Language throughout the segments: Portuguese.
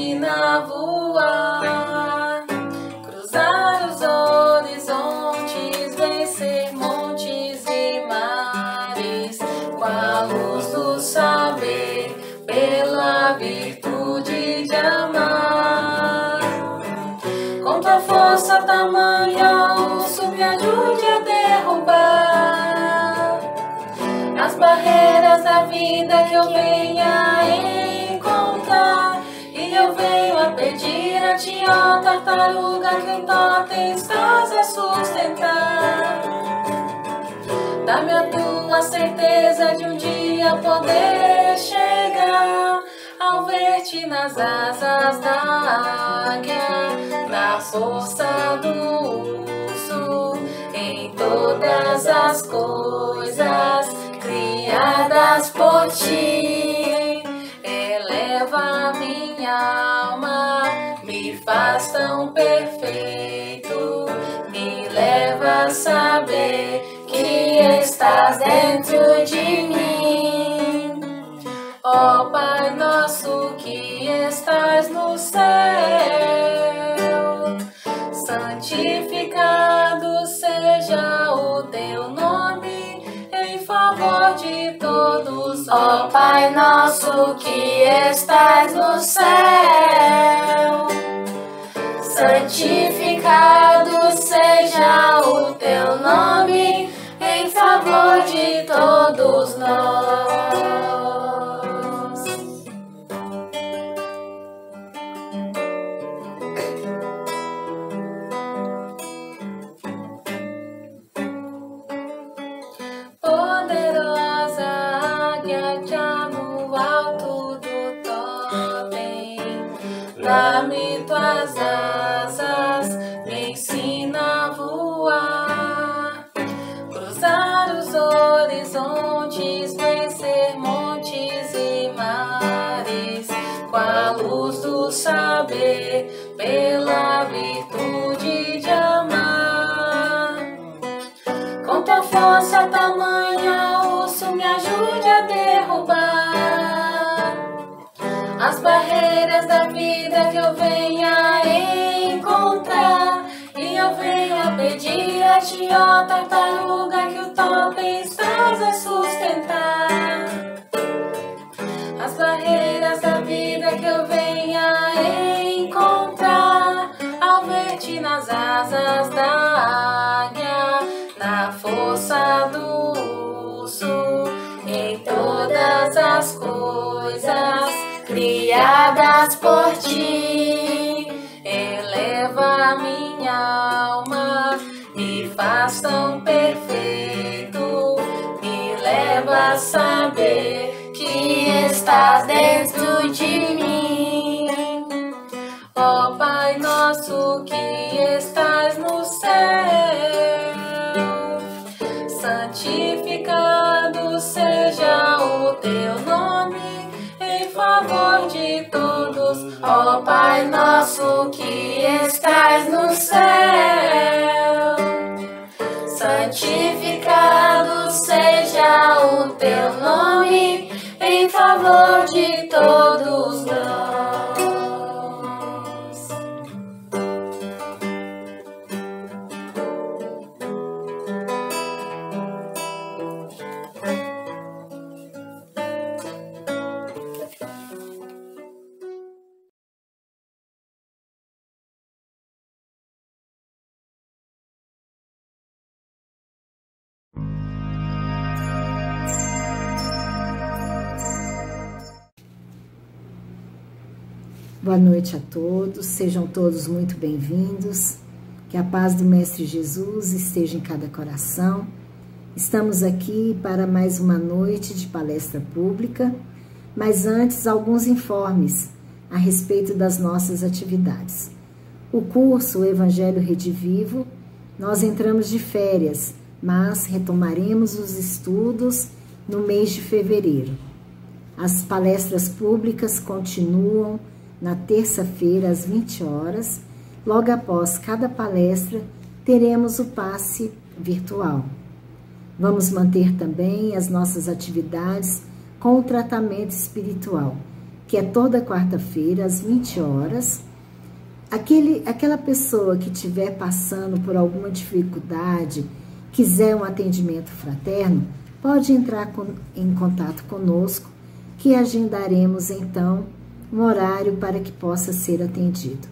ensina a voar, cruzar os horizontes, vencer montes e mares, com a luz do saber, pela virtude de amar. Com tua força tamanha, uso me ajude a derrubar as barreiras da vida que eu venha encontrar. E eu venho a pedir a ti, ó tartaruga, que em totem estás a sustentar. Dá-me a tua certeza de um dia poder chegar ao ver-te nas asas da águia, na força do urso, em todas as coisas criadas por ti. Eleva minha alma, me faz tão perfeito, me leva a saber que estás dentro de mim. Ó Pai nosso que estás no céu, santificado seja o teu nome, em favor de todos. Ó Pai nosso que estás no céu, santificado seja o teu nome, em favor de todos nós. Poderosa águia já no alto do totem, dá-me tuas asas, me ensina a voar, cruzar os horizontes, vencer montes e mares, com a luz do saber, pela virtude de amar. Com tua força tamanha, urso, me ajude a derrubar as barreiras da vida que eu venha encontrar. E eu venho a pedir a ti, ó tartaruga, que o totem estás a sustentar as barreiras da vida que eu venha encontrar, ao ver-te nas asas da águia, na força do urso, em todas as coisas criadas por ti. Eleva minha alma, me faz tão perfeito, me leva a saber que estás dentro de mim. Ó Pai nosso que estás no céu, santificado seja o teu nome, em favor de todos. Ó Pai nosso que estás no céu, santificado seja o teu nome, em favor de todos nós. Boa noite a todos, sejam todos muito bem-vindos, que a paz do Mestre Jesus esteja em cada coração. Estamos aqui para mais uma noite de palestra pública, mas antes alguns informes a respeito das nossas atividades. O curso O Evangelho Redivivo, nós entramos de férias, mas retomaremos os estudos no mês de fevereiro. As palestras públicas continuam na terça-feira, às 20 horas. Logo após cada palestra, teremos o passe virtual. Vamos manter também as nossas atividades com o tratamento espiritual, que é toda quarta-feira, às 20 horas. Aquela pessoa que estiver passando por alguma dificuldade, quiser um atendimento fraterno, pode entrar em contato conosco, que agendaremos então um horário para que possa ser atendido.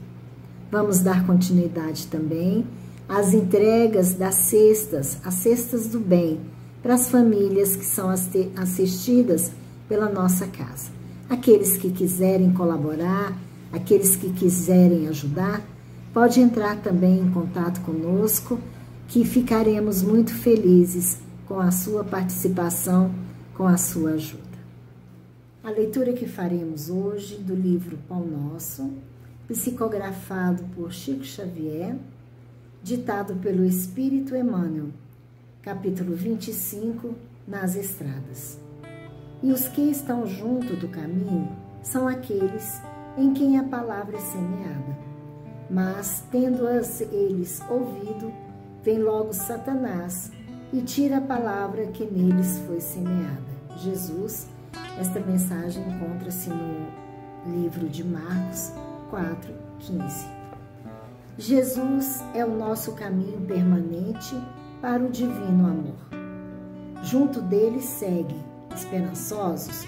Vamos dar continuidade também às entregas das cestas, as cestas do bem, para as famílias que são assistidas pela nossa casa. Aqueles que quiserem colaborar, aqueles que quiserem ajudar, pode entrar também em contato conosco, que ficaremos muito felizes com a sua participação, com a sua ajuda. A leitura que faremos hoje do livro Pão Nosso, psicografado por Chico Xavier, ditado pelo Espírito Emmanuel, capítulo 25, nas estradas. E os que estão junto do caminho são aqueles em quem a palavra é semeada. Mas, tendo-as eles ouvido, vem logo Satanás e tira a palavra que neles foi semeada. Jesus, esta mensagem encontra-se no livro de Marcos 4:15. Jesus é o nosso caminho permanente para o divino amor. Junto dele seguem, esperançosos,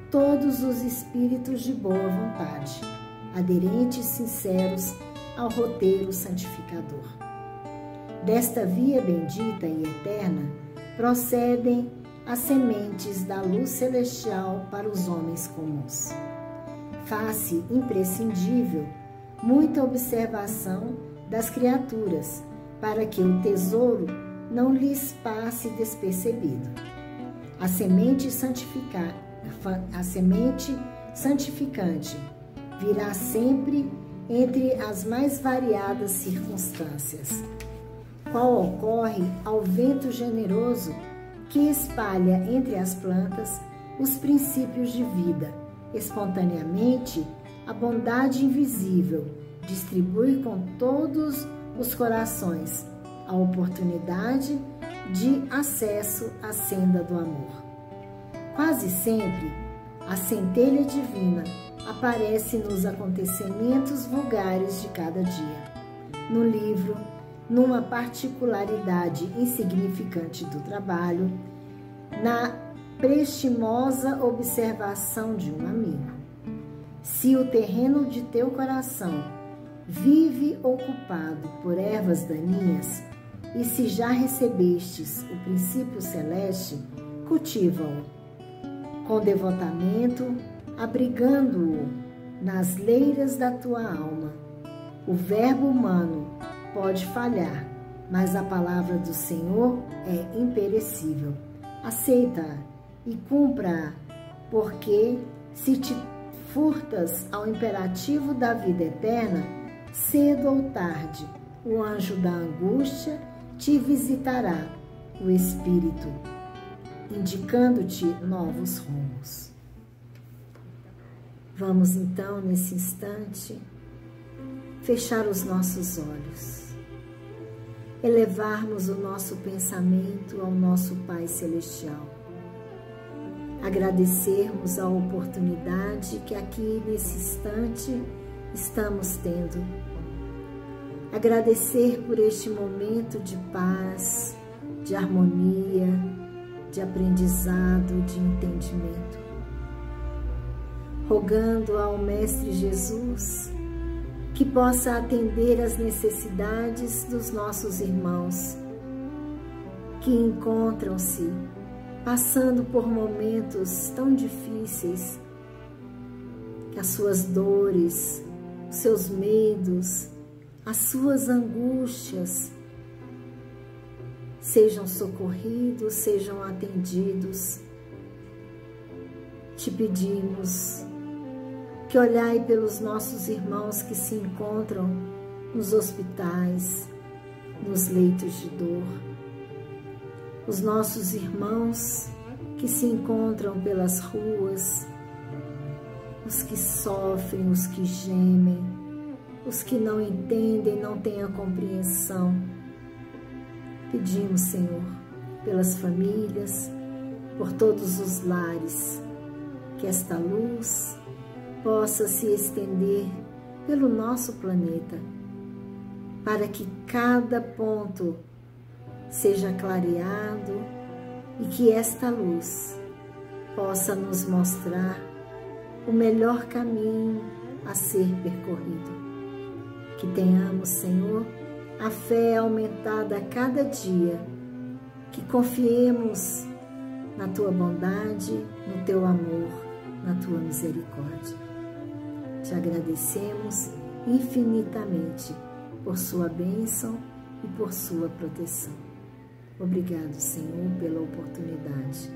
todos os espíritos de boa vontade, aderentes sinceros ao roteiro santificador. Desta via bendita e eterna procedem as sementes da luz celestial para os homens comuns. Faz-se imprescindível muita observação das criaturas, para que o tesouro não lhes passe despercebido. A semente santificante virá sempre entre as mais variadas circunstâncias, qual ocorre ao vento generoso que espalha entre as plantas os princípios de vida. Espontaneamente, a bondade invisível distribui com todos os corações a oportunidade de acesso à senda do amor. Quase sempre, a centelha divina aparece nos acontecimentos vulgares de cada dia. No livro, numa particularidade insignificante do trabalho, na prestimosa observação de um amigo. Se o terreno de teu coração vive ocupado por ervas daninhas, e se já recebestes o princípio celeste, cultiva-o com devotamento, abrigando-o nas leiras da tua alma. O verbo humano pode falhar, mas a palavra do Senhor é imperecível. Aceita-a e cumpra-a, porque se te furtas ao imperativo da vida eterna, cedo ou tarde, o anjo da angústia te visitará, o Espírito, indicando-te novos rumos. Vamos então, nesse instante, fechar os nossos olhos, elevarmos o nosso pensamento ao nosso Pai Celestial, agradecermos a oportunidade que aqui nesse instante estamos tendo, agradecer por este momento de paz, de harmonia, de aprendizado, de entendimento, rogando ao Mestre Jesus que possa atender às necessidades dos nossos irmãos que encontram-se passando por momentos tão difíceis, que as suas dores, os seus medos, as suas angústias sejam socorridos, sejam atendidos. Te pedimos que olhai pelos nossos irmãos que se encontram nos hospitais, nos leitos de dor, os nossos irmãos que se encontram pelas ruas, os que sofrem, os que gemem, os que não entendem, não têm a compreensão. Pedimos, Senhor, pelas famílias, por todos os lares, que esta luz possa se estender pelo nosso planeta, para que cada ponto seja clareado e que esta luz possa nos mostrar o melhor caminho a ser percorrido. Que tenhamos, Senhor, a fé aumentada a cada dia, que confiemos na Tua bondade, no Teu amor, na Tua misericórdia. Te agradecemos infinitamente por Sua bênção e por Sua proteção. Obrigado, Senhor, pela oportunidade.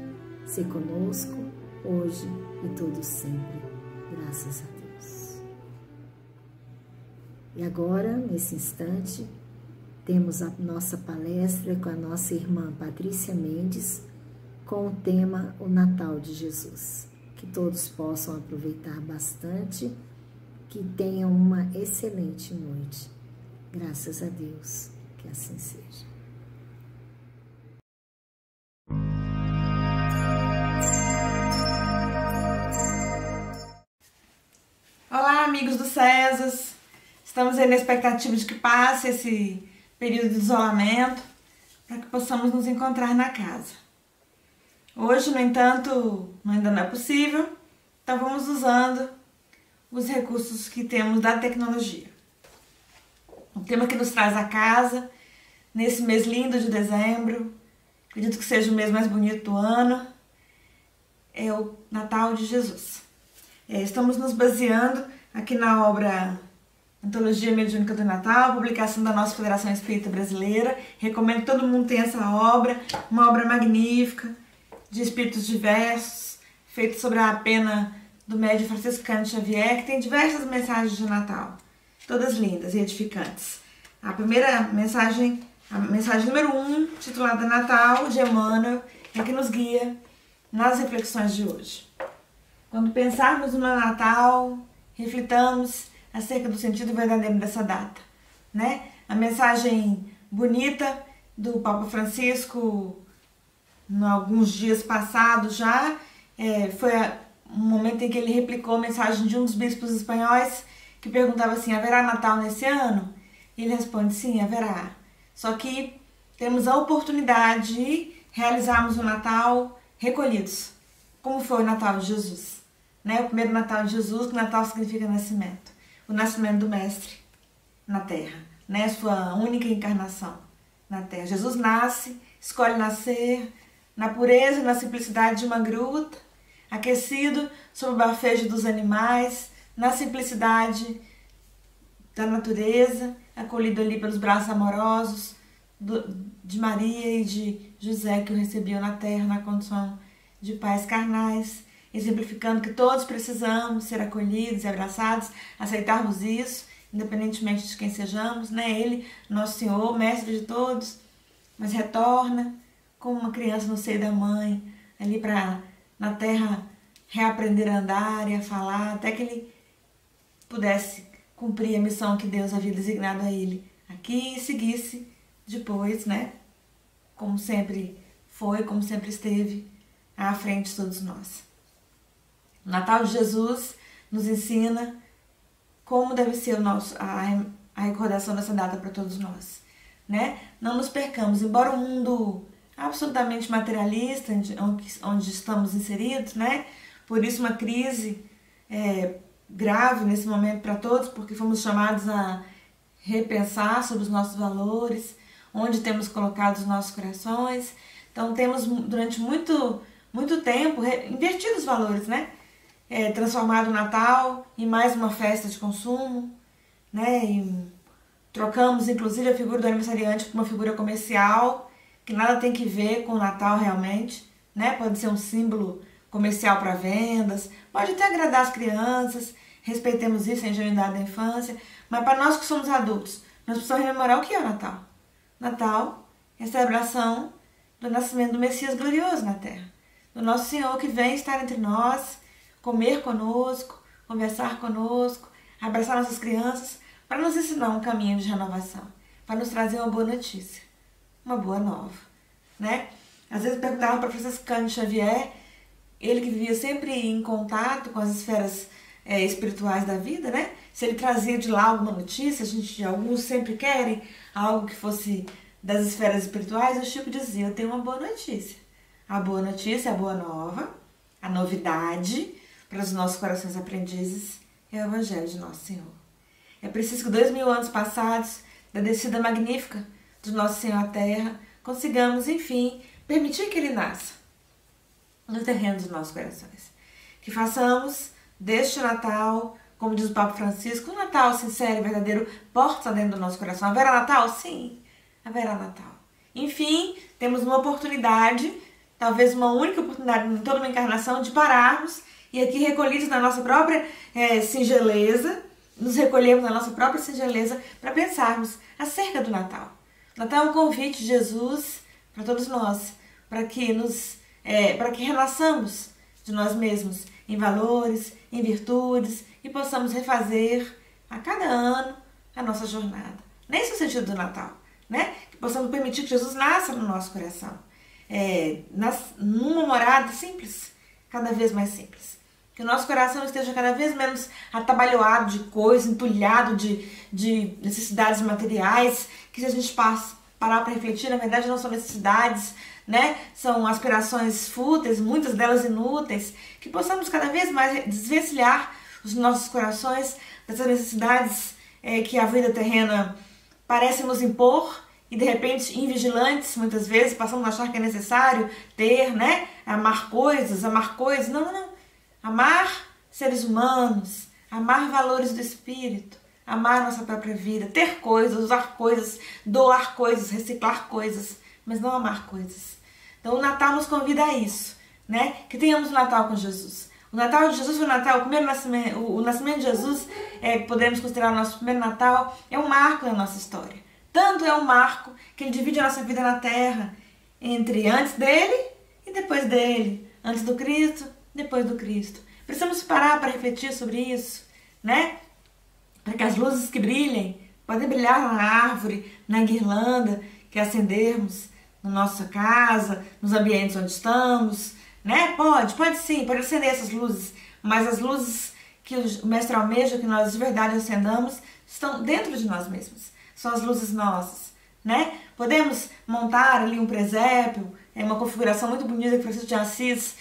Se conosco, hoje e todo sempre. Graças a Deus. E agora, nesse instante, temos a nossa palestra com a nossa irmã Patrícia Mendes, com o tema O Natal de Jesus. Que todos possam aproveitar bastante, que tenham uma excelente noite. Graças a Deus, que assim seja. Olá, amigos do César. Estamos aí na expectativa de que passe esse período de isolamento para que possamos nos encontrar na casa. Hoje, no entanto, ainda não é possível, então vamos usando os recursos que temos da tecnologia. O tema que nos traz a casa, nesse mês lindo de dezembro, acredito que seja o mês mais bonito do ano, é o Natal de Jesus. Estamos nos baseando aqui na obra Antologia Mediúnica do Natal, publicação da nossa Federação Espírita Brasileira. Recomendo que todo mundo tenha essa obra, uma obra magnífica, de espíritos diversos, feita sobre a pena do médium franciscano Xavier, que tem diversas mensagens de Natal, todas lindas e edificantes. A primeira mensagem, a mensagem número 1, titulada Natal, de Emmanuel, é que nos guia nas reflexões de hoje. Quando pensarmos no Natal, reflitamos acerca do sentido verdadeiro dessa data, né? A mensagem bonita do Papa Francisco, em alguns dias passados já, foi um momento em que ele replicou a mensagem de um dos bispos espanhóis, que perguntava assim: haverá Natal nesse ano? E ele responde: sim, haverá. Só que temos a oportunidade de realizarmos o Natal recolhidos, como foi o Natal de Jesus. Né? O primeiro Natal de Jesus, que Natal significa nascimento. O nascimento do Mestre na Terra, né? Sua única encarnação na Terra. Jesus nasce, escolhe nascer na pureza e na simplicidade de uma gruta, aquecido sob o bafejo dos animais, na simplicidade da natureza, acolhido ali pelos braços amorosos de Maria e de José, que o recebiam na Terra na condição de pais carnais, exemplificando que todos precisamos ser acolhidos e abraçados, aceitarmos isso, independentemente de quem sejamos, né? Ele, nosso Senhor, mestre de todos, mas retorna como uma criança no seio da mãe, ali para na terra reaprender a andar e a falar, até que ele pudesse cumprir a missão que Deus havia designado a ele aqui e seguisse depois, né? Como sempre foi, como sempre esteve à frente de todos nós. O Natal de Jesus nos ensina como deve ser a recordação dessa data para todos nós, né? Não nos percamos, embora o mundo absolutamente materialista onde estamos inseridos, né? Por isso uma crise grave nesse momento para todos, porque fomos chamados a repensar sobre os nossos valores, onde temos colocado os nossos corações. Então temos durante muito tempo invertido os valores, né? Transformado o Natal em mais uma festa de consumo, né? E trocamos inclusive a figura do aniversariante por uma figura comercial, que nada tem que ver com o Natal realmente, né? Pode ser um símbolo comercial para vendas, pode até agradar as crianças, respeitemos isso, a ingenuidade da infância, mas para nós que somos adultos, nós precisamos rememorar o que é o Natal. Natal é a celebração do nascimento do Messias glorioso na Terra, do nosso Senhor que vem estar entre nós, comer conosco, conversar conosco, abraçar nossas crianças, para nos ensinar um caminho de renovação, para nos trazer uma boa notícia, uma boa nova, né? Às vezes perguntava para Franciscano Xavier, ele que vivia sempre em contato com as esferas espirituais da vida, né? Se ele trazia de lá alguma notícia, alguns sempre querem algo que fosse das esferas espirituais, o Chico dizia, eu tenho uma boa notícia. A boa notícia, a boa nova, a novidade para os nossos corações aprendizes é o Evangelho de Nosso Senhor. É preciso que 2000 anos passados, da descida magnífica de Nosso Senhor à Terra, consigamos, enfim, permitir que Ele nasça no terreno dos nossos corações. Que façamos deste Natal, como diz o Papa Francisco, um Natal sincero e verdadeiro, porta dentro do nosso coração. Haverá Natal? Sim, haverá Natal. Enfim, temos uma oportunidade, talvez uma única oportunidade em toda uma encarnação, de pararmos e aqui recolhidos na nossa própria singeleza, nos recolhemos na nossa própria singeleza para pensarmos acerca do Natal. O Natal é um convite de Jesus para todos nós, para que renasçamos de nós mesmos em valores, em virtudes e possamos refazer a cada ano a nossa jornada. Nesse é o sentido do Natal, né? Que possamos permitir que Jesus nasça no nosso coração, numa morada simples, cada vez mais simples. Que o nosso coração esteja cada vez menos atabalhoado de coisas, entulhado de necessidades materiais, que se a gente parar para refletir, na verdade não são necessidades, né? São aspirações fúteis, muitas delas inúteis, que possamos cada vez mais desvencilhar os nossos corações dessas necessidades que a vida terrena parece nos impor e de repente invigilantes, muitas vezes passamos a achar que é necessário ter, né? Amar coisas, não. Amar seres humanos, amar valores do espírito, amar nossa própria vida, ter coisas, usar coisas, doar coisas, reciclar coisas, mas não amar coisas. Então o Natal nos convida a isso, né? Que tenhamos o Natal com Jesus. O Natal de Jesus foi o Natal, o nascimento de Jesus, podemos considerar o nosso primeiro Natal, é um marco na nossa história. Tanto é um marco que ele divide a nossa vida na Terra entre antes dele e depois dele, antes do Cristo, depois do Cristo. Precisamos parar para refletir sobre isso, né? Para que as luzes que brilhem podem brilhar na árvore, na guirlanda que acendermos na nossa casa, nos ambientes onde estamos, né? Pode sim, pode acender essas luzes, mas as luzes que o Mestre almeja que nós de verdade acendamos estão dentro de nós mesmos. São as luzes nossas, né? Podemos montar ali um presépio, uma configuração muito bonita que Francisco de Assis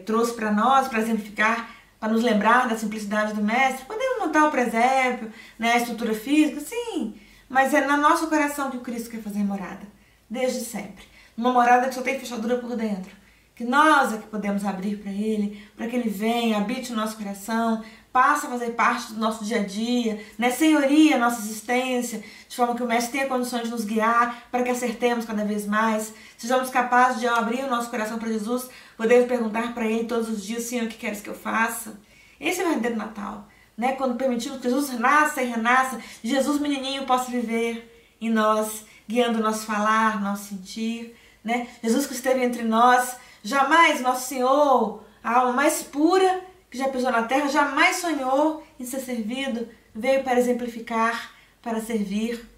trouxe para nós, para exemplificar, para nos lembrar da simplicidade do Mestre. Podemos montar o presépio, né, a estrutura física, sim, mas é no nosso coração que o Cristo quer fazer morada, desde sempre. Uma morada que só tem fechadura por dentro, que nós é que podemos abrir para Ele, para que Ele venha, habite o nosso coração, passe a fazer parte do nosso dia a dia, né, senhoria a nossa existência, de forma que o Mestre tenha condições de nos guiar, para que acertemos cada vez mais, sejamos capazes de, ao abrir o nosso coração para Jesus, poder perguntar para Ele todos os dias, Senhor, o que queres que eu faça? Esse é o verdadeiro Natal, né? Quando permitimos que Jesus nasça e renasça, Jesus menininho possa viver em nós, guiando o nosso falar, nosso sentir, né? Jesus que esteve entre nós, jamais nosso Senhor, a alma mais pura que já pisou na terra, jamais sonhou em ser servido, veio para exemplificar, para servir.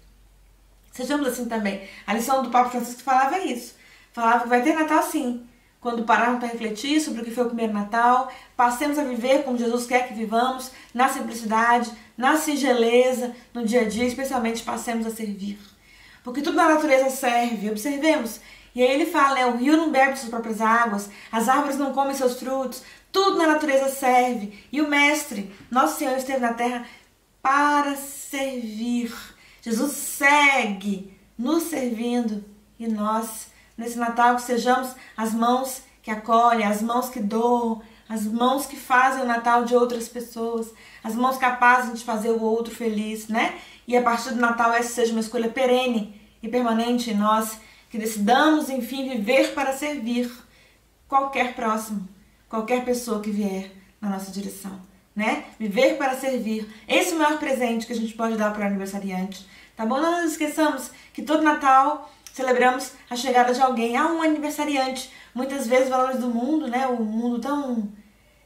Sejamos assim também. A lição do Papa Francisco falava isso. Falava que vai ter Natal sim. Quando pararmos para refletir sobre o que foi o primeiro Natal, passemos a viver como Jesus quer que vivamos, na simplicidade, na singeleza, no dia a dia, especialmente passemos a servir. Porque tudo na natureza serve, observemos. E aí ele fala, né, o rio não bebe de suas próprias águas, as árvores não comem seus frutos, tudo na natureza serve. E o Mestre, nosso Senhor, esteve na terra para servir. Jesus segue nos servindo. E nós, nesse Natal, que sejamos as mãos que acolhem, as mãos que doam, as mãos que fazem o Natal de outras pessoas, as mãos capazes de fazer o outro feliz, né? E a partir do Natal essa seja uma escolha perene e permanente em nós, que decidamos, enfim, viver para servir qualquer próximo, qualquer pessoa que vier na nossa direção, né? Viver para servir. Esse é o maior presente que a gente pode dar para o aniversariante, tá bom? Não nos esqueçamos que todo Natal celebramos a chegada de alguém, um aniversariante. Muitas vezes valores do mundo, né? O mundo tão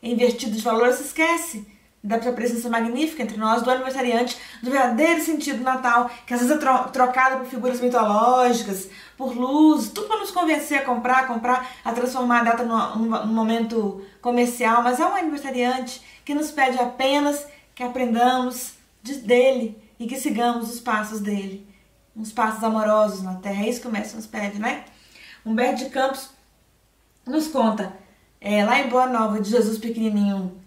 invertido de valores se esquece da sua presença magnífica entre nós, do aniversariante, do verdadeiro sentido do Natal, que às vezes é trocado por figuras mitológicas, por luz, tudo para nos convencer a comprar, a transformar a data num momento comercial, mas é um aniversariante que nos pede apenas que aprendamos dele e que sigamos os passos dele, uns passos amorosos na terra. É isso que o mestre nos pede, né? Humberto de Campos nos conta, lá em Boa Nova, de Jesus pequenininho,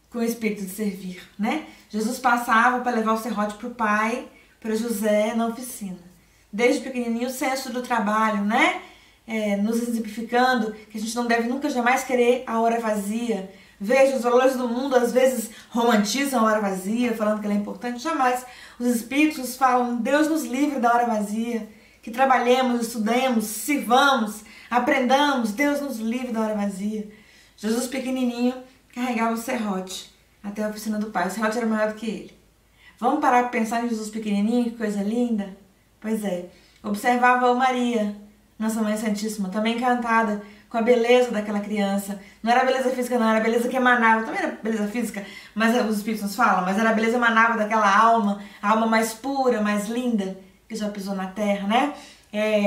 com o espírito de servir, né? Jesus passava para levar o serrote para o pai, para José, na oficina. Desde pequenininho, o senso do trabalho, né? Nos exemplificando que a gente não deve nunca jamais querer a hora vazia. Veja, os valores do mundo às vezes romantizam a hora vazia, falando que ela é importante. Jamais. Os espíritos falam, Deus nos livre da hora vazia. Que trabalhemos, estudemos, sirvamos, aprendamos, Deus nos livre da hora vazia. Jesus pequenininho carregava o serrote até a oficina do pai. O serrote era maior do que ele. Vamos parar para pensar em Jesus pequenininho, que coisa linda? Pois é. Observava a Maria, Nossa Mãe Santíssima, também encantada com a beleza daquela criança. Não era a beleza física, não, era a beleza que emanava. Também era beleza física, mas os espíritos nos falam, mas era a beleza que emanava daquela alma, a alma mais pura, mais linda, que já pisou na terra, né?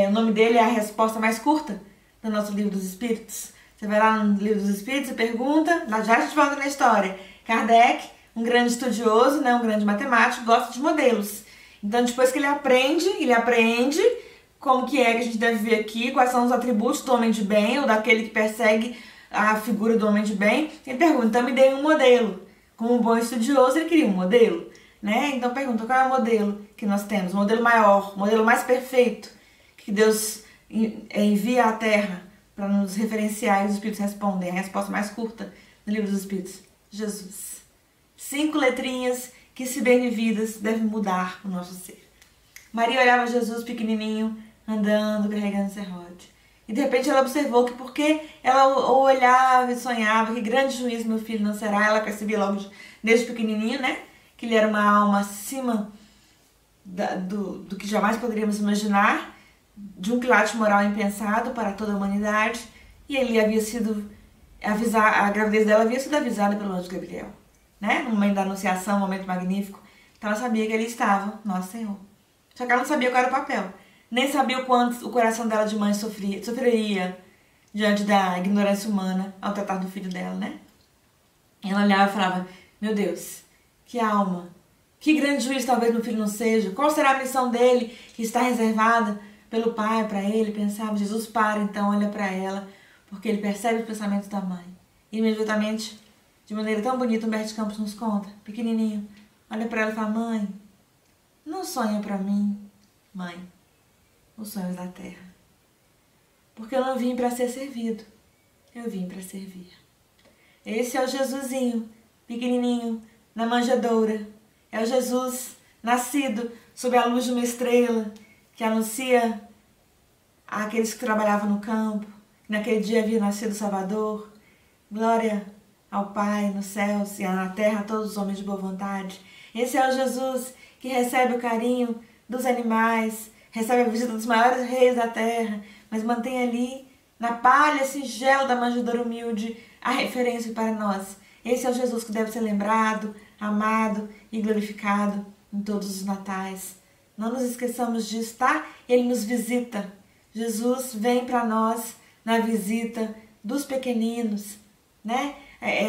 O nome dele é a resposta mais curta do nosso livro dos Espíritos. Você vai lá no livro dos Espíritos e pergunta, já a gente volta na história. Kardec, um grande estudioso, né, um grande matemático, gosta de modelos. Então, depois que ele apreende como que é que a gente deve viver aqui, quais são os atributos do homem de bem, ou daquele que persegue a figura do homem de bem, ele pergunta, então me dê um modelo. Como um bom estudioso, ele queria um modelo, né? Então pergunta, qual é o modelo que nós temos? O modelo maior, o modelo mais perfeito, que Deus envia à Terra para nos referenciar, e os Espíritos respondem. A resposta mais curta do livro dos Espíritos, Jesus. 5 letrinhas que, se bem vividas, devem mudar o nosso ser. Maria olhava Jesus pequenininho, andando, carregando o serrote. E de repente ela observou que porque ela olhava e sonhava que grande juízo meu filho não será, ela percebia logo desde pequenininho, né? Que ele era uma alma acima do que jamais poderíamos imaginar, de um quilate moral impensado para toda a humanidade. E ele havia sido a gravidez dela havia sido avisada pelo anjo Gabriel, né? No momento da anunciação, um momento magnífico. Então ela sabia que ali estava Nosso Senhor. Só que ela não sabia qual era o papel. Nem sabia o quanto o coração dela de mãe sofreria diante da ignorância humana ao tratar do filho dela, né? Ela olhava e falava, meu Deus, que alma, que grande juiz talvez meu filho não seja, qual será a missão dele que está reservada pelo pai para ele? Pensava, Jesus para então, olha para ela, porque ele percebe os pensamentos da mãe. E imediatamente, de maneira tão bonita, Humberto de Campos nos conta, pequenininho, olha para ela e fala, mãe, não sonha para mim, mãe, os sonhos da terra. Porque eu não vim para ser servido, eu vim para servir. Esse é o Jesusinho, pequenininho, na manjedoura. É o Jesus nascido sob a luz de uma estrela que anuncia àqueles que trabalhavam no campo, que naquele dia havia nascido o Salvador. Glória ao Pai nos céus e na terra a todos os homens de boa vontade. Esse é o Jesus que recebe o carinho dos animais, recebe a visita dos maiores reis da terra, mas mantém ali, na palha singela da manjedoura humilde, a referência para nós. Esse é o Jesus que deve ser lembrado, amado e glorificado em todos os natais. Não nos esqueçamos disso, tá? Ele nos visita. Jesus vem para nós na visita dos pequeninos, né?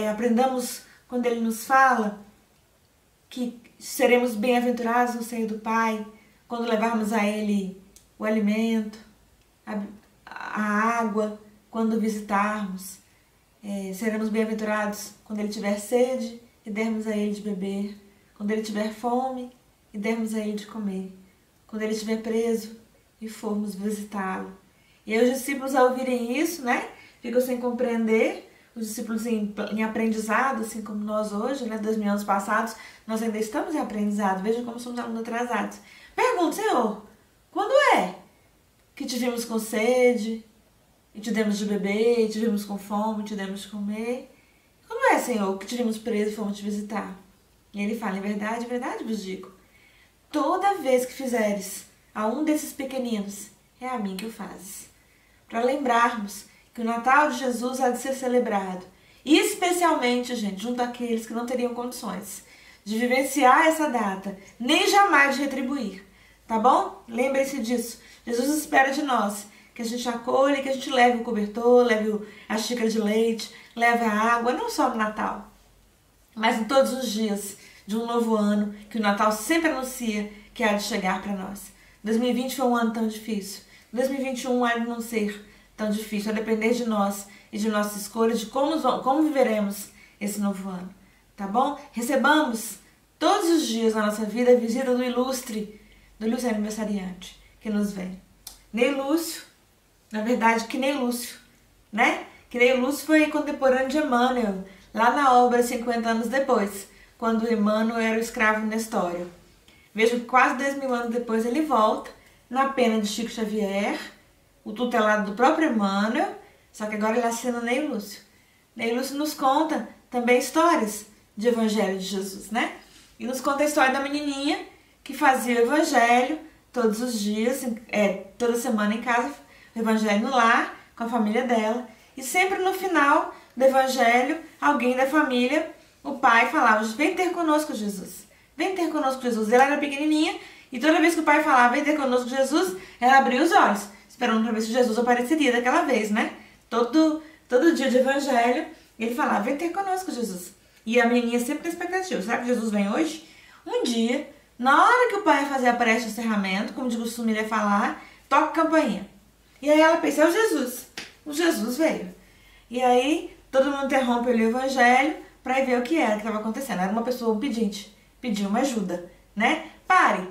Aprendamos quando ele nos fala que seremos bem-aventurados no seio do Pai, quando levarmos a ele o alimento, a água, quando visitarmos. Seremos bem-aventurados quando ele tiver sede e dermos a ele de beber, quando ele tiver fome e dermos a ele de comer, quando ele estiver preso e formos visitá-lo. E aí os discípulos, ao ouvirem isso, né, ficam sem compreender. Os discípulos em aprendizado, assim como nós hoje, né, 2000 anos passados, nós ainda estamos em aprendizado. Vejam como somos alunos atrasados. Pergunto, Senhor, quando é que te vimos com sede, e te demos de beber, e te vimos com fome, e te demos de comer? Quando é, Senhor, que te vimos preso e fomos te visitar? E ele fala, em verdade vos digo, toda vez que fizeres a um desses pequeninos, é a mim que o fazes. Para lembrarmos que o Natal de Jesus há de ser celebrado E especialmente, gente, junto àqueles que não teriam condições de vivenciar essa data, nem jamais de retribuir, tá bom? Lembre-se disso. Jesus espera de nós que a gente acolha, que a gente leve o cobertor, leve a xícara de leite, leve a água, não só no Natal, mas em todos os dias de um novo ano, que o Natal sempre anuncia que há de chegar para nós. 2020 foi um ano tão difícil. 2021 há de não ser tão difícil, a depender de nós e de nossas escolhas, de como viveremos esse novo ano, tá bom? Recebamos todos os dias na nossa vida a visita do ilustre aniversariante que nos vem. Ney Lúcio, na verdade, que Ney Lúcio, né? Que Ney Lúcio foi contemporâneo de Emmanuel, lá na obra 50 anos depois, quando Emmanuel era o escravo Nestório. Veja que quase 10.000 anos depois ele volta, na pena de Chico Xavier, o tutelado do próprio Emmanuel, só que agora ele assina Ney Lúcio. Ney Lúcio nos conta também histórias de Evangelho de Jesus, né? E nos conta a história da menininha que fazia o Evangelho todos os dias, toda semana em casa, o Evangelho no lar, com a família dela. E sempre no final do Evangelho, alguém da família, o pai falava, vem ter conosco Jesus, vem ter conosco Jesus. Ela era pequenininha e toda vez que o pai falava, vem ter conosco Jesus, ela abria os olhos, esperando para ver se Jesus apareceria daquela vez, né? Todo dia de Evangelho, ele falava, vem ter conosco Jesus. E a menininha sempre na expectativa, será que Jesus vem hoje? Um dia, na hora que o pai ia fazer a prece de encerramento, como de costume ele ia falar, toca a campainha. E aí ela pensa, é o Jesus veio. E aí todo mundo interrompe ali o Evangelho para ver o que era que estava acontecendo. Era uma pessoa, um pedinte, pediu uma ajuda, né? Pare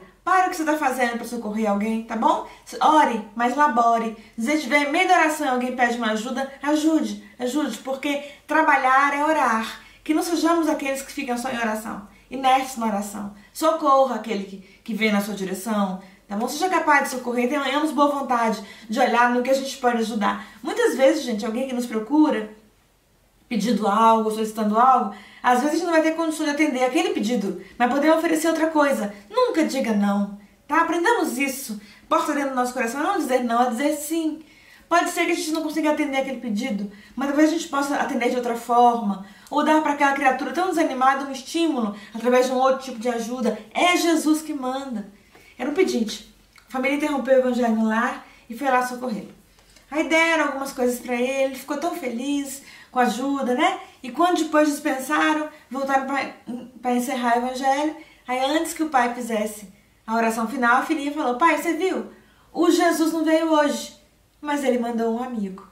o que você está fazendo para socorrer alguém, tá bom? Ore, mas labore. Se você estiver em meio da oração e alguém pede uma ajuda, ajude, porque trabalhar é orar. Que não sejamos aqueles que ficam só em oração, inertes na oração. Socorra aquele que vem na sua direção, tá bom? Seja capaz de socorrer, tenhamos boa vontade de olhar no que a gente pode ajudar. Muitas vezes, gente, alguém que nos procura pedindo algo, solicitando algo, às vezes a gente não vai ter condição de atender aquele pedido, mas podemos oferecer outra coisa. Nunca diga não, tá? Aprendamos isso. Porta dentro do nosso coração, não dizer não, é dizer sim. Pode ser que a gente não consiga atender aquele pedido, mas talvez a gente possa atender de outra forma, ou dar para aquela criatura tão desanimada um estímulo através de um outro tipo de ajuda. É Jesus que manda. Era um pedinte. A família interrompeu o Evangelho no lar e foi lá socorrê-lo. Aí deram algumas coisas para ele, ficou tão feliz com a ajuda, né? E quando depois dispensaram, voltaram para encerrar o Evangelho, aí antes que o pai fizesse a oração final, a filhinha falou, pai, você viu? O Jesus não veio hoje, mas ele mandou um amigo.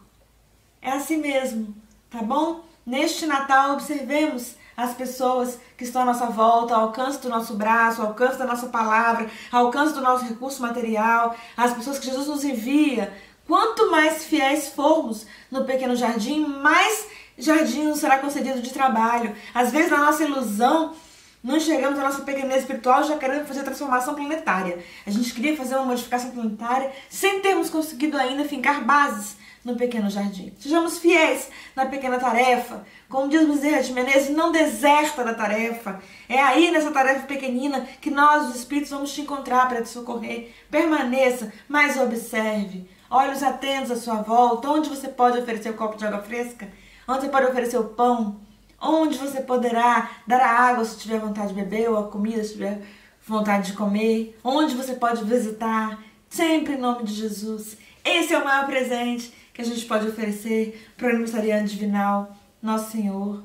É assim mesmo, tá bom? Neste Natal, observemos as pessoas que estão à nossa volta, ao alcance do nosso braço, ao alcance da nossa palavra, ao alcance do nosso recurso material, as pessoas que Jesus nos envia. Quanto mais fiéis formos no pequeno jardim, mais jardim nos será concedido de trabalho. Às vezes, na nossa ilusão, não enxergamos a nossa pequenez espiritual e já queremos fazer transformação planetária. A gente queria fazer uma modificação planetária sem termos conseguido ainda fincar bases no pequeno jardim. Sejamos fiéis na pequena tarefa. Como diz Bezerra de Menezes, não deserta da tarefa. É aí, nessa tarefa pequenina, que nós, os Espíritos, vamos te encontrar para te socorrer. Permaneça, mas observe. Olhos atentos à sua volta, onde você pode oferecer um copo de água fresca, onde você pode oferecer o pão, onde você poderá dar a água se tiver vontade de beber, ou a comida se tiver vontade de comer, onde você pode visitar, sempre em nome de Jesus. Esse é o maior presente que a gente pode oferecer para o aniversariante divinal, nosso Senhor.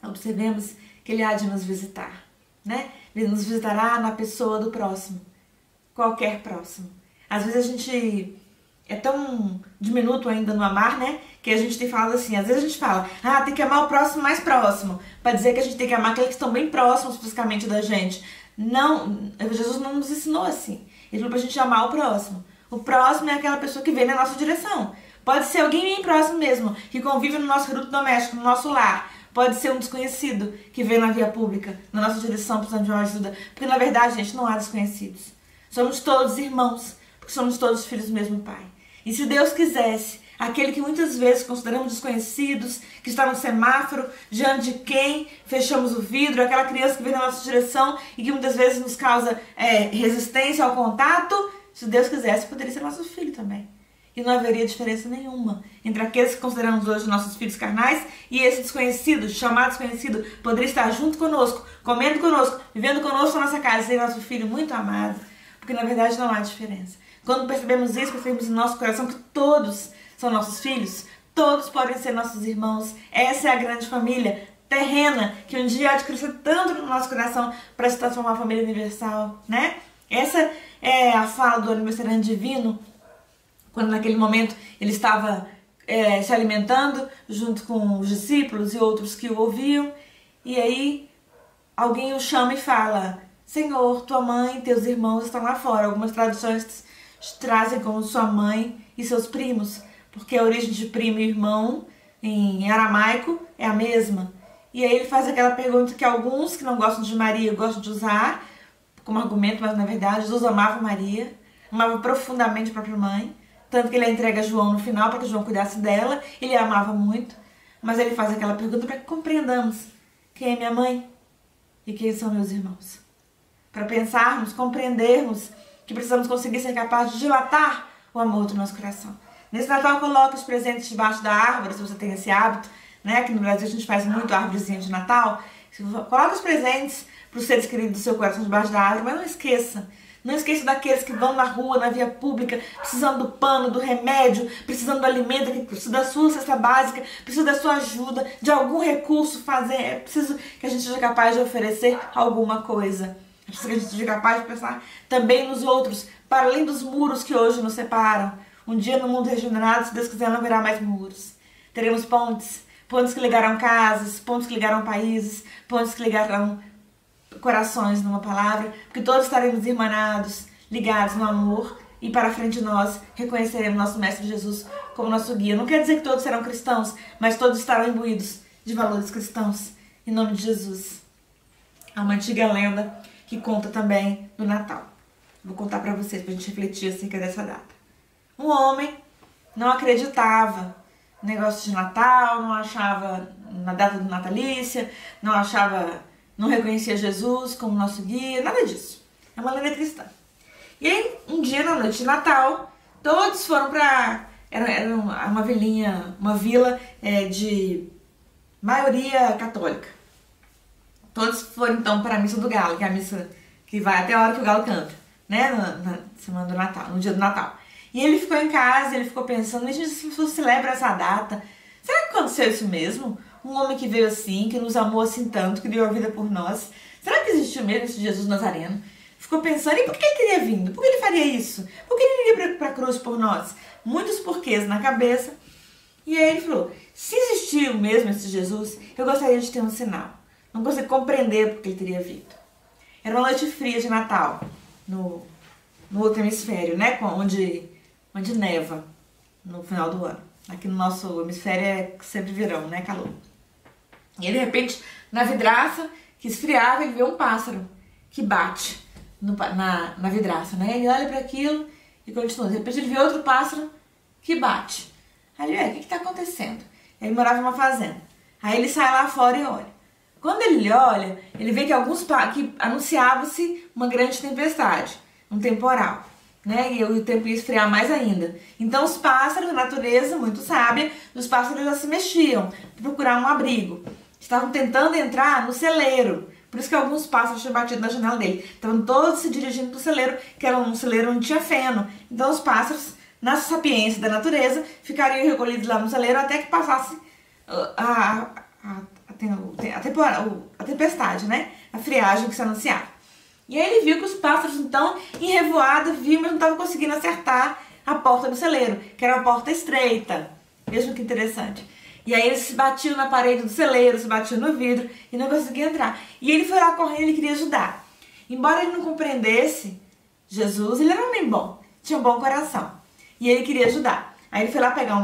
Observemos que Ele há de nos visitar, né? Ele nos visitará na pessoa do próximo, qualquer próximo. Às vezes a gente é tão diminuto ainda no amar, né? Que a gente tem falado assim, às vezes a gente fala, tem que amar o próximo mais próximo, para dizer que a gente tem que amar aqueles que estão bem próximos fisicamente da gente. Não, Jesus não nos ensinou assim. Ele falou pra gente amar o próximo. O próximo é aquela pessoa que vem na nossa direção. Pode ser alguém bem próximo mesmo, que convive no nosso grupo doméstico, no nosso lar. Pode ser um desconhecido que vem na via pública, na nossa direção, precisando de uma ajuda. Porque na verdade, gente, não há desconhecidos. Somos todos irmãos, porque somos todos filhos do mesmo Pai. E se Deus quisesse, aquele que muitas vezes consideramos desconhecidos, que está no semáforo, diante de quem fechamos o vidro, aquela criança que vem na nossa direção e que muitas vezes nos causa resistência ao contato, se Deus quisesse, poderia ser nosso filho também. e não haveria diferença nenhuma entre aqueles que consideramos hoje nossos filhos carnais e esse desconhecido, chamado desconhecido, poderia estar junto conosco, comendo conosco, vivendo conosco na nossa casa, ser nosso filho muito amado, porque na verdade não há diferença. Quando percebemos isso, percebemos no nosso coração que todos são nossos filhos, todos podem ser nossos irmãos. Essa é a grande família terrena que um dia há de crescer tanto no nosso coração para se transformar em família universal, né? Essa é a fala do aniversariante divino, quando naquele momento ele estava se alimentando junto com os discípulos e outros que o ouviam, e aí alguém o chama e fala: Senhor, tua mãe e teus irmãos estão lá fora. Algumas traduções trazem como sua mãe e seus primos, porque a origem de primo e irmão em aramaico é a mesma. E aí ele faz aquela pergunta que alguns que não gostam de Maria gostam de usar como argumento, mas na verdade Jesus amava Maria, amava profundamente a própria mãe, tanto que ele a entrega a João no final para que João cuidasse dela. Ele a amava muito, mas ele faz aquela pergunta para que compreendamos quem é minha mãe e quem são meus irmãos. Para pensarmos, compreendermos que precisamos conseguir ser capazes de dilatar o amor do nosso coração. Nesse Natal, coloque os presentes debaixo da árvore, se você tem esse hábito, né? Aqui no Brasil a gente faz muito árvorezinha de Natal. Coloque os presentes para os seres queridos do seu coração debaixo da árvore, mas não esqueça. Não esqueça daqueles que vão na rua, na via pública, precisando do pano, do remédio, precisando do alimento, que precisa da sua cesta básica, precisa da sua ajuda, de algum recurso fazer. É preciso que a gente seja capaz de oferecer alguma coisa. É preciso que a gente seja capaz de pensar também nos outros, para além dos muros que hoje nos separam. Um dia no mundo regenerado, se Deus quiser, não haverá mais muros. Teremos pontes, pontes que ligarão casas, pontes que ligarão países, pontes que ligarão corações numa palavra, porque todos estaremos irmanados, ligados no amor, e para frente de nós reconheceremos nosso Mestre Jesus como nosso guia. Não quer dizer que todos serão cristãos, mas todos estarão imbuídos de valores cristãos, em nome de Jesus. Há uma antiga lenda que conta também do Natal. Vou contar para vocês, para a gente refletir acerca dessa data. Um homem não acreditava no negócio de Natal, não achava na data do natalícia, não reconhecia Jesus como nosso guia, nada disso. É uma lenda cristã. E aí, um dia na noite de Natal, todos foram para... Era uma vilinha, uma vila de maioria católica. Todos foram então para a missa do galo, que é a missa que vai até a hora que o galo canta, né? Na semana do Natal, no dia do Natal. E ele ficou em casa, ele ficou pensando: a gente celebra essa data. Será que aconteceu isso mesmo? Um homem que veio assim, que nos amou assim tanto, que deu a vida por nós. Será que existiu mesmo esse Jesus Nazareno? Ficou pensando: e por que ele teria vindo? Por que ele faria isso? Por que ele iria para a cruz por nós? Muitos porquês na cabeça. E aí ele falou: se existiu mesmo esse Jesus, eu gostaria de ter um sinal. Não consegui compreender por que ele teria vindo. Era uma noite fria de Natal, no outro hemisfério, né? Onde neva no final do ano. Aqui no nosso hemisfério é sempre verão, né? Calor. E aí, de repente, na vidraça que esfriava, ele vê um pássaro que bate na vidraça, né? Ele olha para aquilo e continua. De repente, ele vê outro pássaro que bate. Aí ele, o que está acontecendo? Ele morava numa fazenda. Aí ele sai lá fora e olha. Quando ele olha, ele vê que que anunciava-se uma grande tempestade, um temporal, né? E o tempo ia esfriar mais ainda. Então os pássaros, a natureza muito sábia, os pássaros já se mexiam para procurar um abrigo. Estavam tentando entrar no celeiro. Por isso que alguns pássaros tinham batido na janela dele. Estavam todos se dirigindo para o celeiro, que era um celeiro onde tinha feno. Então os pássaros, na sapiência da natureza, ficariam recolhidos lá no celeiro até que passasse a tempestade, né? A friagem que se anunciava. E aí ele viu que os pássaros, então, em revoada, viam, mas não estavam conseguindo acertar a porta do celeiro, que era uma porta estreita. Vejam que interessante. E aí eles se batiam na parede do celeiro, se batiam no vidro e não conseguiam entrar. E ele foi lá correndo, ele queria ajudar. Embora ele não compreendesse Jesus, ele era um homem bom, tinha um bom coração. E ele queria ajudar. Aí ele foi lá pegar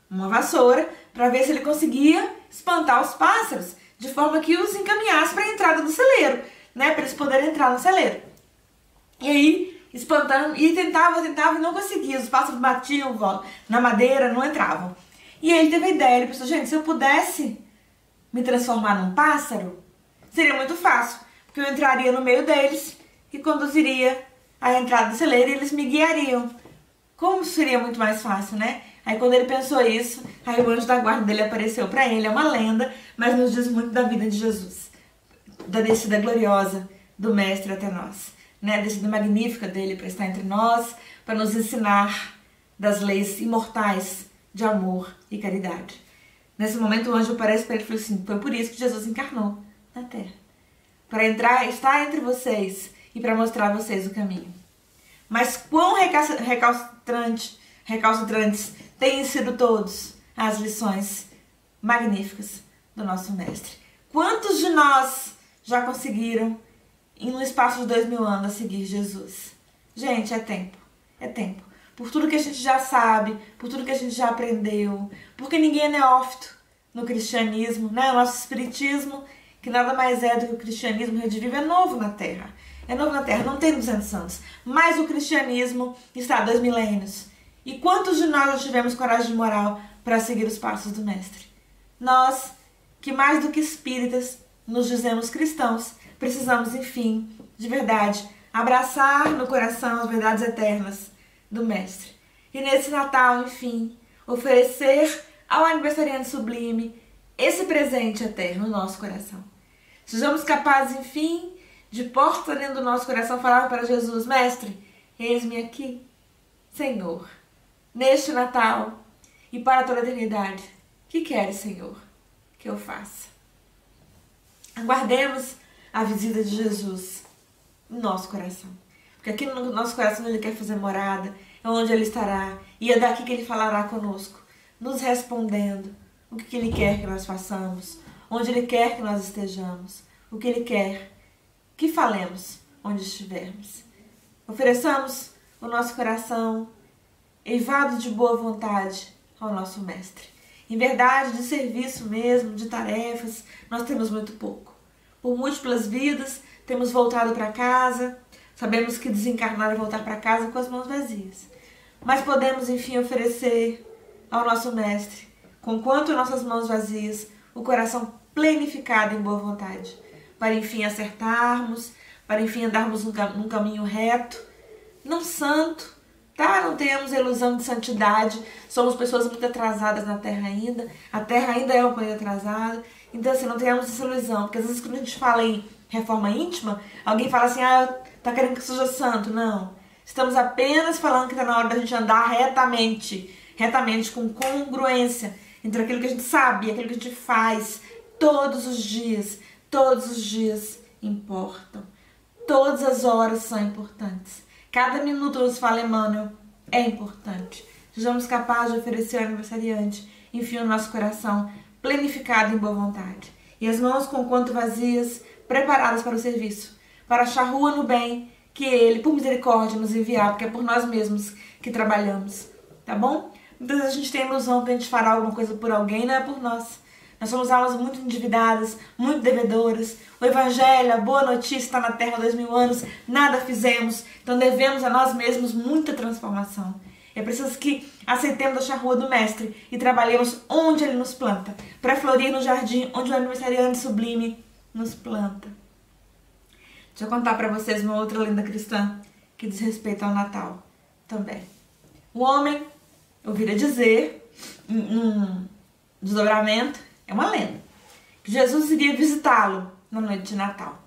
uma vassoura para ver se ele conseguia espantar os pássaros, de forma que os encaminhasse para a entrada do celeiro, né, para eles poderem entrar no celeiro. E aí, espantando, e tentava e não conseguia, os pássaros batiam na madeira, não entravam. E aí ele teve a ideia, ele pensou: gente, se eu pudesse me transformar num pássaro, seria muito fácil, porque eu entraria no meio deles e conduziria a entrada do celeiro e eles me guiariam. Como seria muito mais fácil, né? Aí quando ele pensou isso, aí o anjo da guarda dele apareceu para ele. É uma lenda, mas nos diz muito da vida de Jesus, da descida gloriosa do Mestre até nós, né? A descida magnífica dele para estar entre nós, para nos ensinar das leis imortais de amor e caridade. Nesse momento o anjo aparece para ele e fala assim: foi por isso que Jesus encarnou na Terra, para estar entre vocês e para mostrar a vocês o caminho. Mas quão recalcitrantes têm sido todos as lições magníficas do nosso Mestre. Quantos de nós já conseguiram, em um espaço de 2000 anos, seguir Jesus? Gente, é tempo. É tempo. Por tudo que a gente já sabe, por tudo que a gente já aprendeu, porque ninguém é neófito no cristianismo, né? O nosso espiritismo, que nada mais é do que o cristianismo redivivo, é novo na Terra. É novo na Terra, não tem 200 anos. Mas o cristianismo está há 2 milênios. E quantos de nós já tivemos coragem moral para seguir os passos do Mestre? Nós, que mais do que espíritas, nos dizemos cristãos, precisamos, enfim, de verdade, abraçar no coração as verdades eternas do Mestre. E nesse Natal, enfim, oferecer ao aniversariante sublime esse presente eterno no nosso coração. Sejamos capazes, enfim, de porta dentro do nosso coração falar para Jesus: Mestre, eis-me aqui, Senhor, neste Natal e para toda a eternidade. Que queres, Senhor, que eu faça? Aguardemos a visita de Jesus no nosso coração. Porque aqui no nosso coração Ele quer fazer morada, é onde Ele estará. E é daqui que Ele falará conosco, nos respondendo o que Ele quer que nós façamos, onde Ele quer que nós estejamos, o que Ele quer que falemos onde estivermos. Ofereçamos o nosso coração eivado de boa vontade ao nosso Mestre. Em verdade, de serviço mesmo, de tarefas, nós temos muito pouco. Por múltiplas vidas, temos voltado para casa, sabemos que desencarnar é voltar para casa com as mãos vazias. Mas podemos, enfim, oferecer ao nosso Mestre, conquanto nossas mãos vazias, o coração plenificado em boa vontade, para, enfim, acertarmos, para, enfim, andarmos num caminho reto, não santo, tá? Não tenhamos a ilusão de santidade, somos pessoas muito atrasadas na Terra ainda, a Terra ainda é um planeta atrasado, então assim, não tenhamos essa ilusão, porque às vezes quando a gente fala em reforma íntima, alguém fala assim: ah, tá querendo que seja santo. Não, estamos apenas falando que tá na hora da gente andar retamente, com congruência entre aquilo que a gente sabe e aquilo que a gente faz todos os dias importam, todas as horas são importantes. Cada minuto, nos fala Emmanuel, é importante. Sejamos capazes de oferecer ao aniversariante, enfim, o nosso coração plenificado em boa vontade. E as mãos com quanto vazias, preparadas para o serviço, para achar rua no bem que Ele, por misericórdia, nos enviar, porque é por nós mesmos que trabalhamos, tá bom? Muitas vezes a gente tem a ilusão que a gente fará alguma coisa por alguém, não é por nós. Nós somos almas muito endividadas, muito devedoras. O Evangelho, a boa notícia está na Terra há 2000 anos, nada fizemos, então devemos a nós mesmos muita transformação. É preciso que aceitemos a charrua do Mestre e trabalhemos onde Ele nos planta, para florir no jardim onde o aniversariante sublime nos planta. Deixa eu contar para vocês uma outra lenda cristã que diz respeito ao Natal também. Um homem ouvira dizer, um desdobramento, é uma lenda, que Jesus iria visitá-lo na noite de Natal.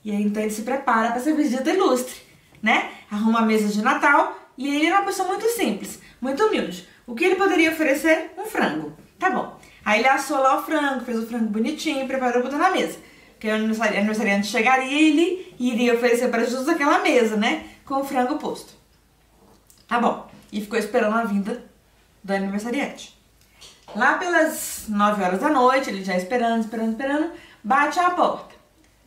E aí então ele se prepara para essa visita ilustre, né? Arruma a mesa de Natal e ele era uma pessoa muito simples, muito humilde. O que ele poderia oferecer? Um frango. Tá bom. Aí ele assou lá o frango, fez o frango bonitinho e preparou para botar na mesa. Porque o aniversariante chegaria e ele iria oferecer para Jesus aquela mesa, né? Com o frango posto. Tá bom. E ficou esperando a vinda do aniversariante. Lá pelas 9 horas da noite, ele já esperando, bate à porta.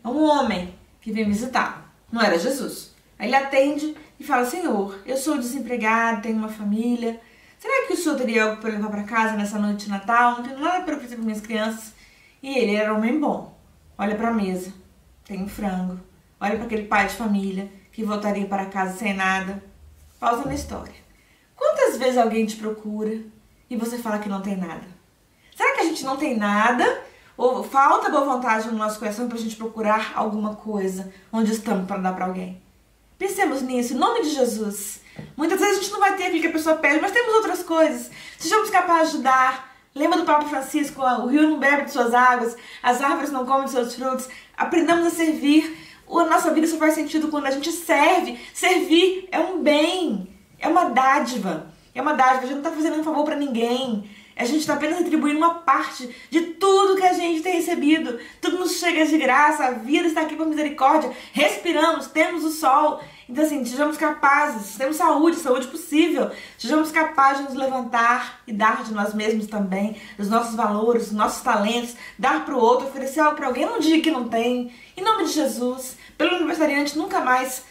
É um homem que vem visitá-lo. Não era Jesus. Aí ele atende e fala: Senhor, eu sou desempregado, tenho uma família. Será que o senhor teria algo para levar para casa nessa noite de Natal? Não tenho nada para oferecer para minhas crianças. E ele era um homem bom. Olha para a mesa, tem um frango. Olha para aquele pai de família que voltaria para casa sem nada. Pausa na história. Quantas vezes alguém te procura e você fala que não tem nada? Será que a gente não tem nada? Ou falta boa vontade no nosso coração para a gente procurar alguma coisa onde estamos para dar para alguém? Pensemos nisso, em nome de Jesus. Muitas vezes a gente não vai ter aquilo que a pessoa pede, mas temos outras coisas. Sejamos capazes de ajudar. Lembra do Papa Francisco, o rio não bebe de suas águas, as árvores não comem de seus frutos. Aprendamos a servir. A nossa vida só faz sentido quando a gente serve. Servir é um bem, é uma dádiva. É uma dádiva, a gente não está fazendo um favor para ninguém. A gente está apenas retribuindo uma parte de tudo que a gente tem recebido. Tudo nos chega de graça, a vida está aqui por misericórdia. Respiramos, temos o sol. Então assim, sejamos capazes, temos saúde, saúde possível. Sejamos capazes de nos levantar e dar de nós mesmos também, dos nossos valores, dos nossos talentos, dar para o outro, oferecer algo para alguém num dia que não tem. Em nome de Jesus, pelo aniversariante, nunca mais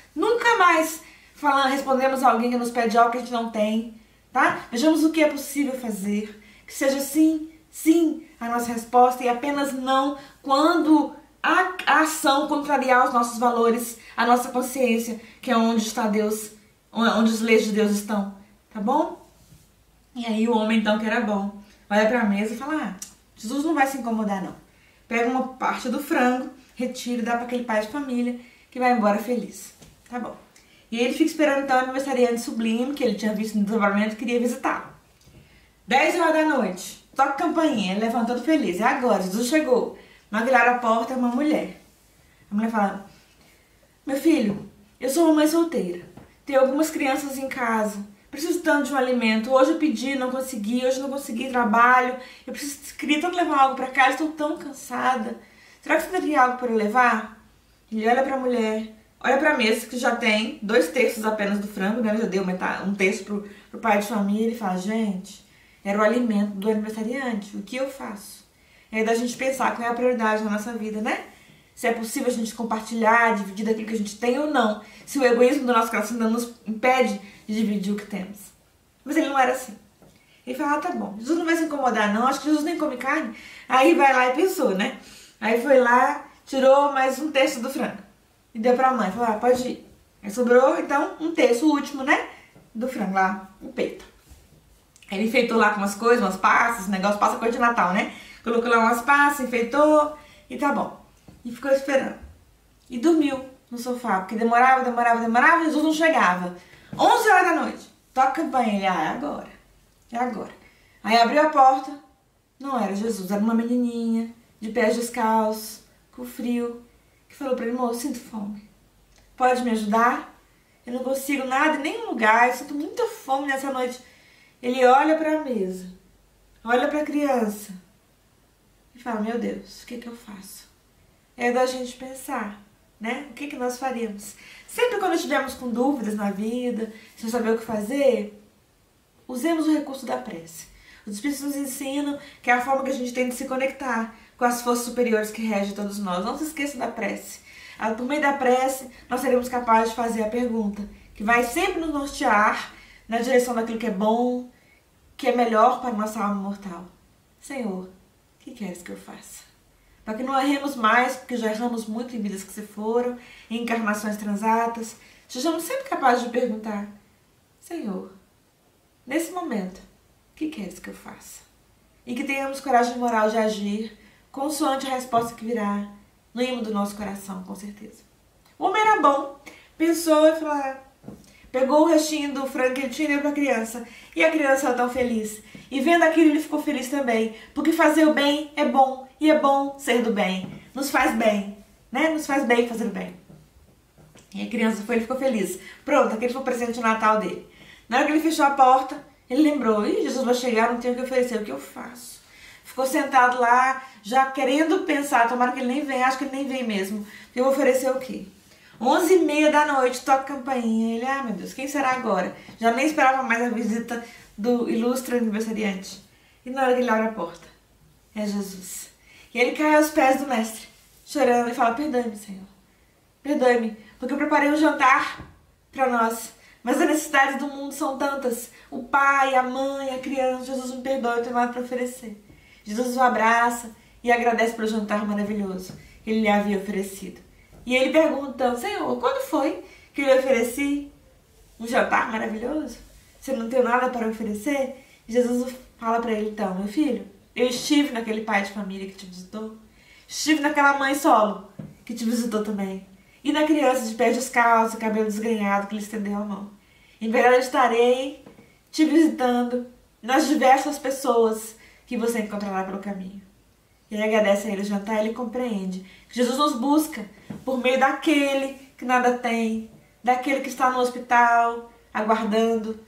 respondemos a alguém que nos pede algo que a gente não tem. Tá? Vejamos o que é possível fazer. Que seja sim, sim a nossa resposta e apenas não quando a ação contrariar os nossos valores, a nossa consciência, que é onde está Deus, onde as leis de Deus estão. Tá bom? E aí o homem então que era bom, olha para a mesa e fala, Jesus não vai se incomodar não. Pega uma parte do frango, retira e dá para aquele pai de família que vai embora feliz. Tá bom. E ele fica esperando então o aniversariante sublime, que ele tinha visto no desdobramento e queria visitá-lo. 10 horas da noite, toca a campainha, ele levanta todo feliz. É agora, Jesus chegou. Mas virar a porta é uma mulher. A mulher fala, meu filho, eu sou uma mãe solteira. Tenho algumas crianças em casa. Preciso tanto de um alimento. Hoje eu pedi, não consegui. Hoje não consegui trabalho. Queria tanto levar algo pra casa, estou tão cansada. Será que você teria algo para eu levar? Ele olha pra mulher, olha pra mesa, que já tem 2/3 apenas do frango, né? Já deu um terço pro pai de família. E fala, gente, era o alimento do aniversariante. O que eu faço? É da gente pensar qual é a prioridade na nossa vida, né? Se é possível a gente compartilhar, dividir daquilo que a gente tem ou não. Se o egoísmo do nosso coração ainda nos impede de dividir o que temos. Mas ele não era assim. Ele fala, tá bom, Jesus não vai se incomodar não, acho que Jesus nem come carne. Aí vai lá e pensou, né? Aí foi lá, tirou mais 1/3 do frango. E deu pra mãe, falou, pode ir. Aí sobrou, então, 1/3, o último, né? Do frango lá, o peito. Aí ele enfeitou lá com umas coisas, umas passas, negócio, passa coisa de Natal, né? Colocou lá umas passas, enfeitou e tá bom. E ficou esperando. E dormiu no sofá, porque demorava, Jesus não chegava. 11 horas da noite, toca a campainha, ele, é agora. Aí abriu a porta, não era Jesus, era uma menininha, de pés descalços, com frio, que falou pra ele, moço, sinto fome. Pode me ajudar? Eu não consigo nada em nenhum lugar, eu sinto muita fome nessa noite. Ele olha pra mesa, olha pra criança e fala, meu Deus, o que eu faço? É da gente pensar, né? O que nós faríamos? Sempre quando estivermos com dúvidas na vida, sem saber o que fazer, usemos o recurso da prece. Os Espíritos nos ensinam que é a forma que a gente tem de se conectar com as forças superiores que regem todos nós. Não se esqueça da prece. Por meio da prece, nós seremos capazes de fazer a pergunta, que vai sempre nos nortear na direção daquilo que é bom, que é melhor para a nossa alma mortal. Senhor, o que queres que eu faça? Para que não erremos mais, porque já erramos muito em vidas que se foram, em encarnações transatas, sejamos sempre capazes de perguntar, Senhor, nesse momento, o que queres que eu faça? E que tenhamos coragem moral de agir, consoante a resposta que virá no ímã do nosso coração, com certeza. O homem era bom, pensou e falou, pegou o restinho do frango que ele tinha e deu para a criança. E a criança era tão feliz. E vendo aquilo, ele ficou feliz também. Porque fazer o bem é bom. E é bom ser do bem. Nos faz bem. Né? Nos faz bem fazer o bem. E a criança ele ficou feliz. Pronto, aquele foi o presente de Natal dele. Na hora que ele fechou a porta, ele lembrou. Ih, Jesus vai chegar, não tenho o que oferecer. O que eu faço? Ficou sentado lá, já querendo pensar. Tomara que ele nem venha. Acho que ele nem vem mesmo. Eu vou oferecer o quê? 11h30 da noite, toca a campainha. Ele, meu Deus, quem será agora? Já nem esperava mais a visita do ilustre aniversariante. E na hora que ele abre a porta, é Jesus. E ele cai aos pés do mestre, chorando, e fala, perdoe-me, Senhor. Perdoe-me, porque eu preparei um jantar para nós. Mas as necessidades do mundo são tantas. O pai, a mãe, a criança. Jesus me perdoe, eu tenho nada para oferecer. Jesus o abraça e agradece pelo jantar maravilhoso que ele lhe havia oferecido. E ele pergunta, Senhor, quando foi que eu lhe ofereci um jantar maravilhoso? Você não tem nada para oferecer? E Jesus fala para ele, então, meu filho, eu estive naquele pai de família que te visitou. Estive naquela mãe solo que te visitou também. e na criança de pés descalços e cabelo desgrenhado que lhe estendeu a mão. Em verdade estarei te visitando nas diversas pessoas que você encontrará pelo caminho. E ele agradece a ele o jantar e ele compreende que Jesus nos busca por meio daquele que nada tem, daquele que está no hospital, aguardando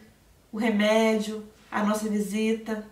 o remédio, a nossa visita.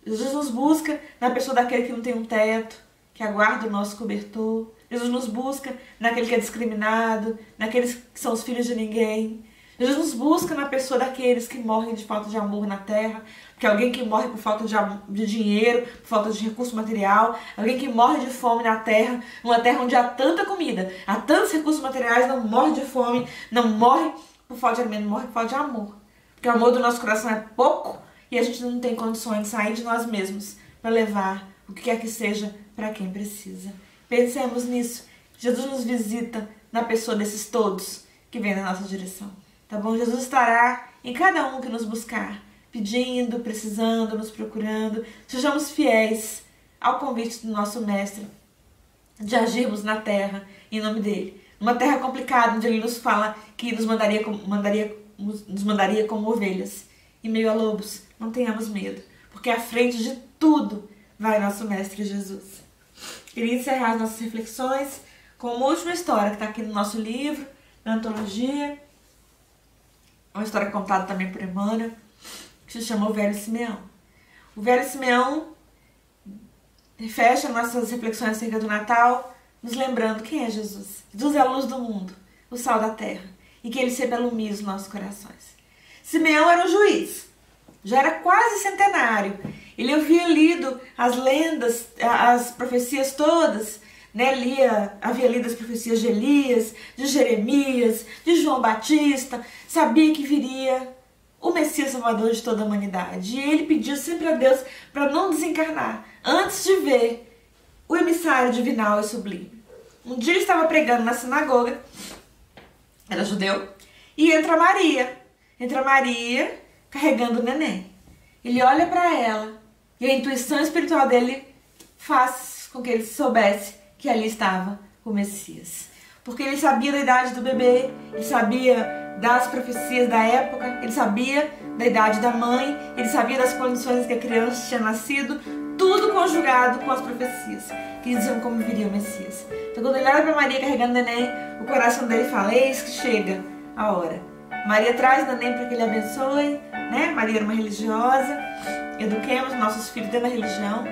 Jesus nos busca na pessoa daquele que não tem um teto, que aguarda o nosso cobertor. Jesus nos busca naquele que é discriminado, naqueles que são os filhos de ninguém. Jesus nos busca na pessoa daqueles que morrem de falta de amor na terra, porque alguém que morre por falta de dinheiro, por falta de recurso material, alguém que morre de fome na terra, numa terra onde há tanta comida, há tantos recursos materiais, não morre de fome, não morre por falta de alimento, morre por falta de amor. Porque o amor do nosso coração é pouco e a gente não tem condições de sair de nós mesmos para levar o que quer que seja para quem precisa. Pensemos nisso. Jesus nos visita na pessoa desses todos que vêm na nossa direção. Tá bom? Jesus estará em cada um que nos buscar, pedindo, precisando, nos procurando. Sejamos fiéis ao convite do nosso Mestre de agirmos na terra em nome dele. Numa terra complicada, onde ele nos fala que nos mandaria como ovelhas. Em meio a lobos, não tenhamos medo, porque à frente de tudo vai nosso Mestre Jesus. Queria encerrar as nossas reflexões com uma última história que está aqui no nosso livro, na antologia. Uma história contada também por Emmanuel, que se chama O Velho Simeão. O Velho Simeão fecha nossas reflexões acerca do Natal, nos lembrando quem é Jesus. Jesus é a luz do mundo, o sal da terra, e que ele sempre alumia os nossos corações. Simeão era um juiz, já era quase centenário. Ele havia lido as lendas, as profecias todas, né? Havia lido as profecias de Elias, de Jeremias, de João Batista, sabia que viria o Messias Salvador de toda a humanidade. E ele pediu sempre a Deus para não desencarnar, antes de ver o emissário divinal e sublime. Um dia ele estava pregando na sinagoga, era judeu, e entra Maria carregando o neném. Ele olha para ela e a intuição espiritual dele faz com que ele soubesse que ali estava o Messias. Porque ele sabia da idade do bebê, ele sabia das profecias da época, ele sabia da idade da mãe, ele sabia das condições em que a criança tinha nascido, tudo conjugado com as profecias que diziam como viria o Messias. Então quando ele olha para Maria carregando o neném, o coração dele fala: eis que chega a hora. Maria traz o neném para que ele abençoe, né? Maria era uma religiosa. Eduquemos nossos filhos dentro da religião,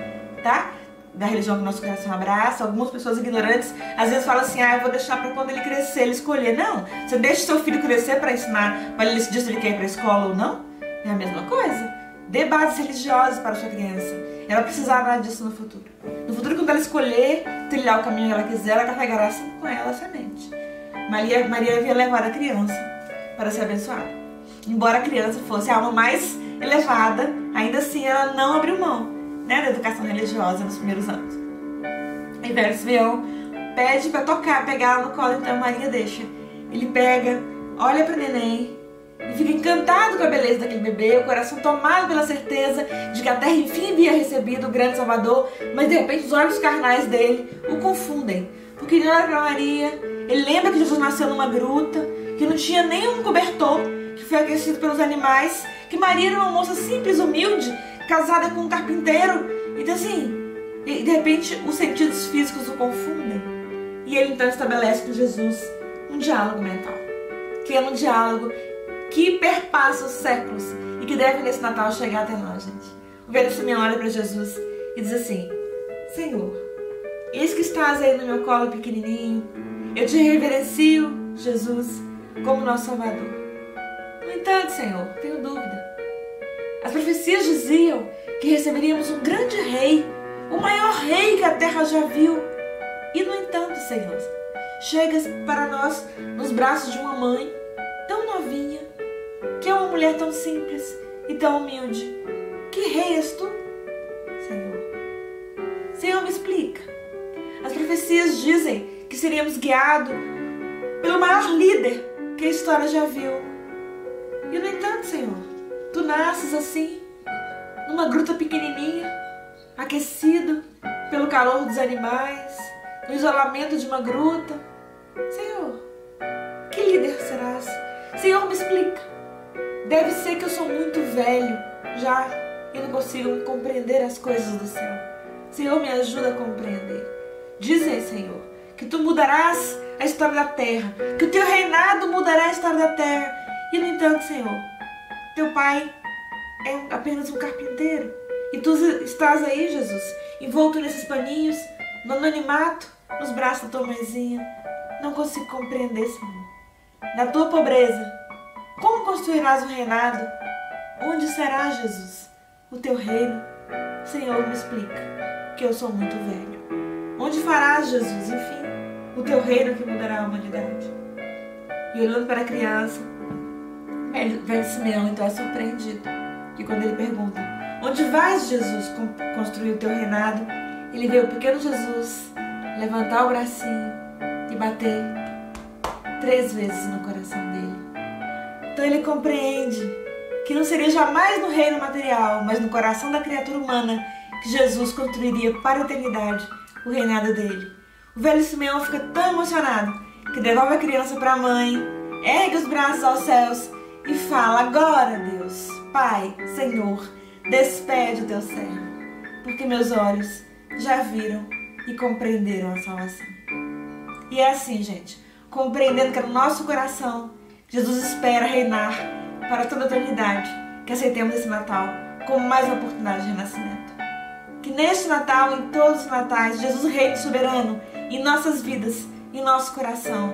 tá? Da religião que o nosso coração abraça. Algumas pessoas ignorantes às vezes falam assim: eu vou deixar para quando ele crescer, ele escolher. Não, você deixa seu filho crescer para ensinar, para ele decidir se ele quer ir para a escola ou não. É a mesma coisa. Dê bases religiosas para a sua criança. Ela precisará disso no futuro. No futuro, quando ela escolher trilhar o caminho que ela quiser, ela carregará sempre com ela a semente. Maria havia levado a criança para ser abençoada. Embora a criança fosse a alma mais elevada, ainda assim ela não abriu mão, né, da educação religiosa nos primeiros anos. E Velho Simeão pede para tocar, pegar ela no colo, então Maria deixa. Ele pega, olha para o neném e fica encantado com a beleza daquele bebê, o coração tomado pela certeza de que a terra enfim havia recebido o grande Salvador, mas de repente os olhos carnais dele o confundem. Porque ele olha para Maria, ele lembra que Jesus nasceu numa gruta, que não tinha nenhum cobertor, que foi aquecido pelos animais, que Maria era uma moça simples, humilde, casada com um carpinteiro. Então assim, de repente os sentidos físicos o confundem. E ele então estabelece com Jesus um diálogo mental, que é um diálogo que perpassa os séculos e que deve nesse Natal chegar até nós, gente. O Velho Simeão olha para Jesus e diz assim: Senhor, eis que estás aí no meu colo pequenininho, eu te reverencio, Jesus, como nosso Salvador. No entanto, Senhor, tenho dúvida. As profecias diziam que receberíamos um grande rei, o maior rei que a terra já viu. E no entanto, Senhor, chegas para nós nos braços de uma mãe tão novinha, que é uma mulher tão simples e tão humilde. Que rei és tu, Senhor? Senhor, me explica. As profecias dizem que seríamos guiados pelo maior líder que a história já viu. E no entanto, Senhor, tu nasces assim, numa gruta pequenininha, aquecido pelo calor dos animais, no isolamento de uma gruta. Senhor, líder serás? Senhor, me explica. Deve ser que eu sou muito velho já e não consigo compreender as coisas do céu. Senhor, me ajuda a compreender. Dizem, Senhor, que tu mudarás a história da terra, que o teu reinado mudará a história da terra. E, no entanto, Senhor, teu pai é apenas um carpinteiro. E tu estás aí, Jesus, envolto nesses paninhos, no anonimato, nos braços da tua mãezinha. Não consigo compreender, Senhor. Na tua pobreza, como construirás o reinado? Onde será, Jesus, o teu reino? Senhor, me explica, que eu sou muito velho. Onde farás, Jesus, enfim, o teu reino que mudará a humanidade? E olhando para a criança, velho Simeão então é surpreendido. E quando ele pergunta, onde vais, Jesus, construir o teu reinado? Ele vê o pequeno Jesus levantar o bracinho e bater 3 vezes no coração dele. Então ele compreende que não seria jamais no reino material, mas no coração da criatura humana que Jesus construiria para a eternidade o reinado dele. O velho Simeão fica tão emocionado que devolve a criança para a mãe, ergue os braços aos céus e fala, agora, Deus, Pai, Senhor, despede o teu servo, porque meus olhos já viram e compreenderam a salvação. E é assim, gente, compreendendo que é no nosso coração Jesus espera reinar para toda a eternidade, que aceitemos esse Natal como mais uma oportunidade de renascimento. Que neste Natal, em todos os natais, Jesus reine soberano em nossas vidas, em nosso coração,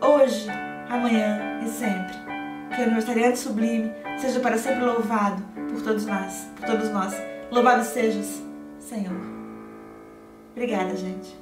hoje, amanhã e sempre. Que o aniversariante sublime seja para sempre louvado por todos nós. Louvado sejas, Senhor. Obrigada, gente.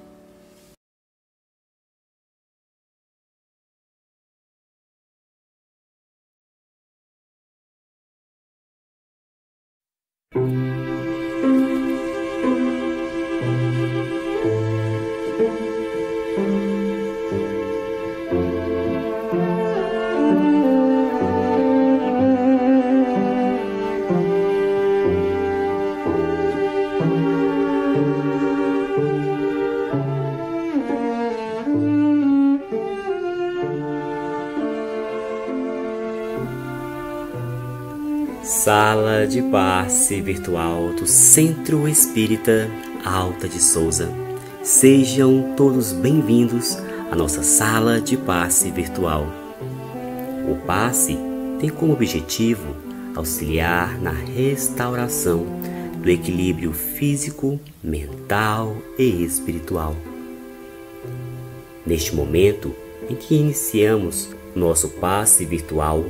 Sala de passe virtual do Centro Espírita Alta de Souza. Sejam todos bem-vindos à nossa sala de passe virtual. O passe tem como objetivo auxiliar na restauração do equilíbrio físico, mental e espiritual. Neste momento em que iniciamos nosso passe virtual,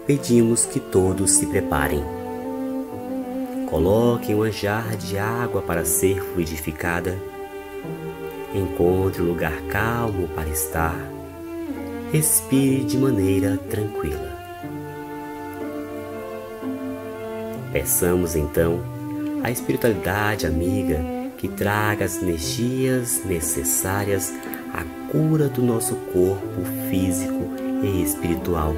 pedimos que todos se preparem. Coloquem uma jarra de água para ser fluidificada. Encontre um lugar calmo para estar. Respire de maneira tranquila. Peçamos então à espiritualidade amiga que traga as energias necessárias à cura do nosso corpo físico e espiritual.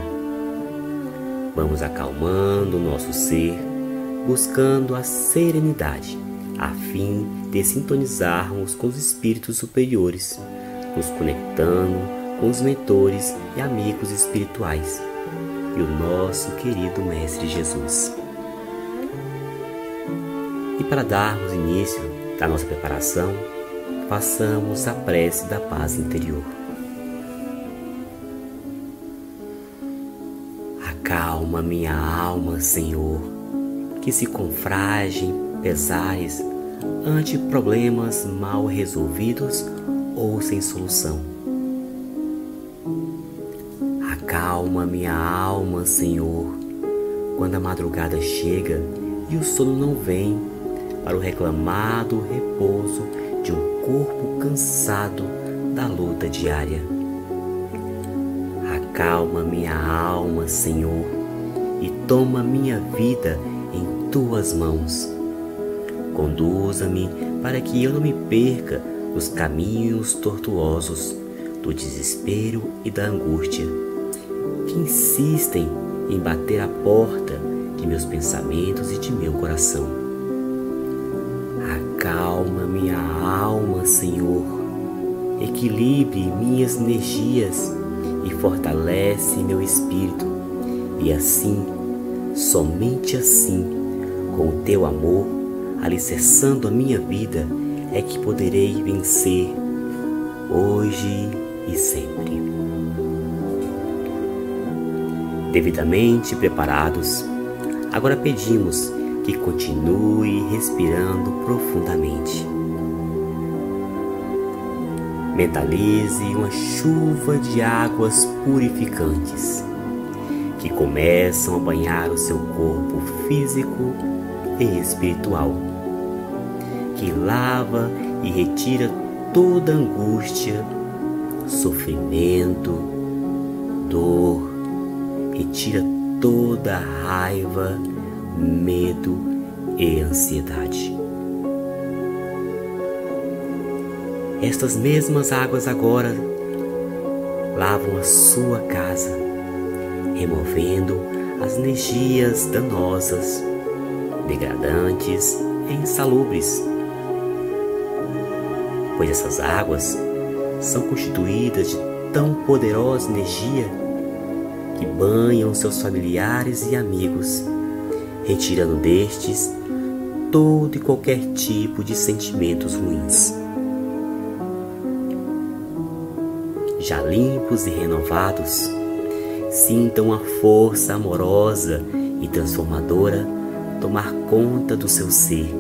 Vamos acalmando o nosso ser, buscando a serenidade, a fim de sintonizarmos com os espíritos superiores, nos conectando com os mentores e amigos espirituais e o nosso querido Mestre Jesus. E para darmos início da nossa preparação, façamos a prece da paz interior. Acalma minha alma, Senhor, que se confrage em pesares ante problemas mal resolvidos ou sem solução. Acalma minha alma, Senhor, quando a madrugada chega e o sono não vem para o reclamado repouso de um corpo cansado da luta diária. Acalma minha alma, Senhor, e toma minha vida em Tuas mãos. Conduza-me para que eu não me perca nos caminhos tortuosos do desespero e da angústia, que insistem em bater a porta de meus pensamentos e de meu coração. Acalma minha alma, Senhor, equilibre minhas energias e e fortalece meu espírito, e assim, somente assim, com o teu amor, alicerçando a minha vida, é que poderei vencer hoje e sempre. Devidamente preparados, agora pedimos que continue respirando profundamente. Mentalize uma chuva de águas purificantes que começam a banhar o seu corpo físico e espiritual, que lava e retira toda angústia, sofrimento, dor, retira toda raiva, medo e ansiedade. Estas mesmas águas agora lavam a sua casa, removendo as energias danosas, degradantes e insalubres, pois essas águas são constituídas de tão poderosa energia que banham seus familiares e amigos, retirando destes todo e qualquer tipo de sentimentos ruins. Já limpos e renovados, sintam a força amorosa e transformadora tomar conta do seu ser.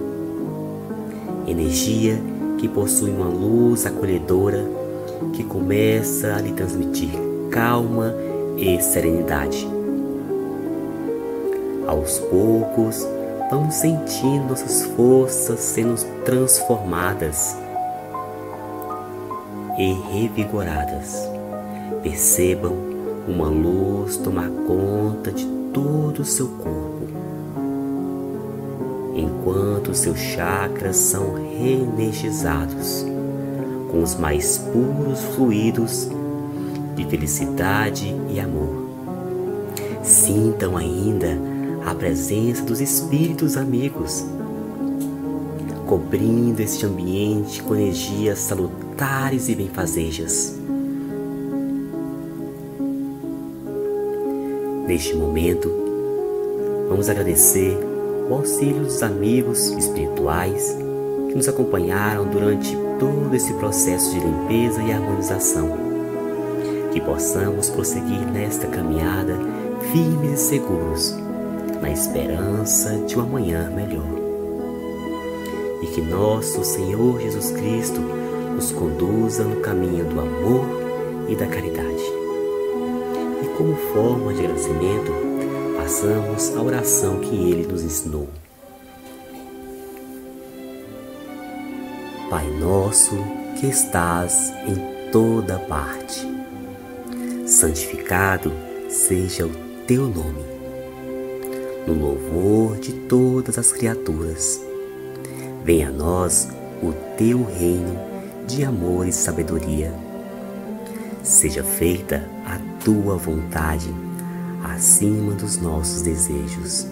Energia que possui uma luz acolhedora que começa a lhe transmitir calma e serenidade. Aos poucos, vamos sentindo nossas forças sendo transformadas e revigoradas. Percebam uma luz tomar conta de todo o seu corpo, enquanto seus chakras são reenergizados com os mais puros fluidos de felicidade e amor. Sintam ainda a presença dos espíritos amigos, cobrindo este ambiente com energias salutares e benfazejas. Neste momento, vamos agradecer o auxílio dos amigos espirituais que nos acompanharam durante todo esse processo de limpeza e harmonização. Que possamos prosseguir nesta caminhada firmes e seguros, na esperança de um amanhã melhor. E que nosso Senhor Jesus Cristo nos conduza no caminho do amor e da caridade. E como forma de agradecimento, façamos a oração que Ele nos ensinou. Pai nosso que estás em toda parte, santificado seja o teu nome, no louvor de todas as criaturas. Venha a nós o teu reino de amor e sabedoria. Seja feita a tua vontade acima dos nossos desejos,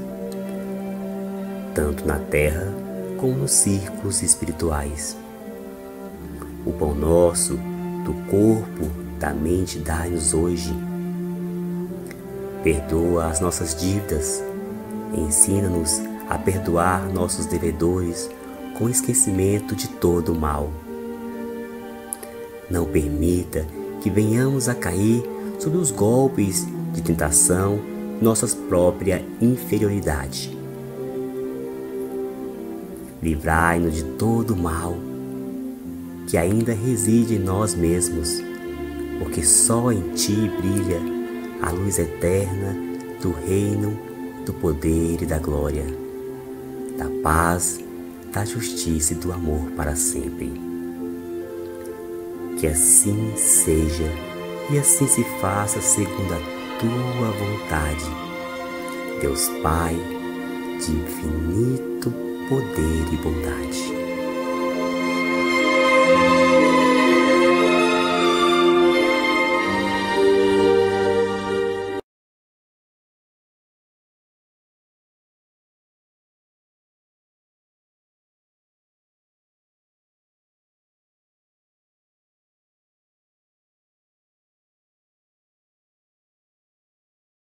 tanto na terra como nos círculos espirituais. O pão nosso, do corpo, da mente, dai-nos hoje. Perdoa as nossas dívidas, ensina-nos a perdoar nossos devedores com esquecimento de todo o mal. Não permita que venhamos a cair sob os golpes de tentação e nossa própria inferioridade. Livrai-nos de todo o mal que ainda reside em nós mesmos, porque só em Ti brilha a luz eterna do reino, do poder e da glória, da paz, da justiça e do amor para sempre. Que assim seja e assim se faça segundo a Tua vontade, Deus Pai, de infinito poder e bondade.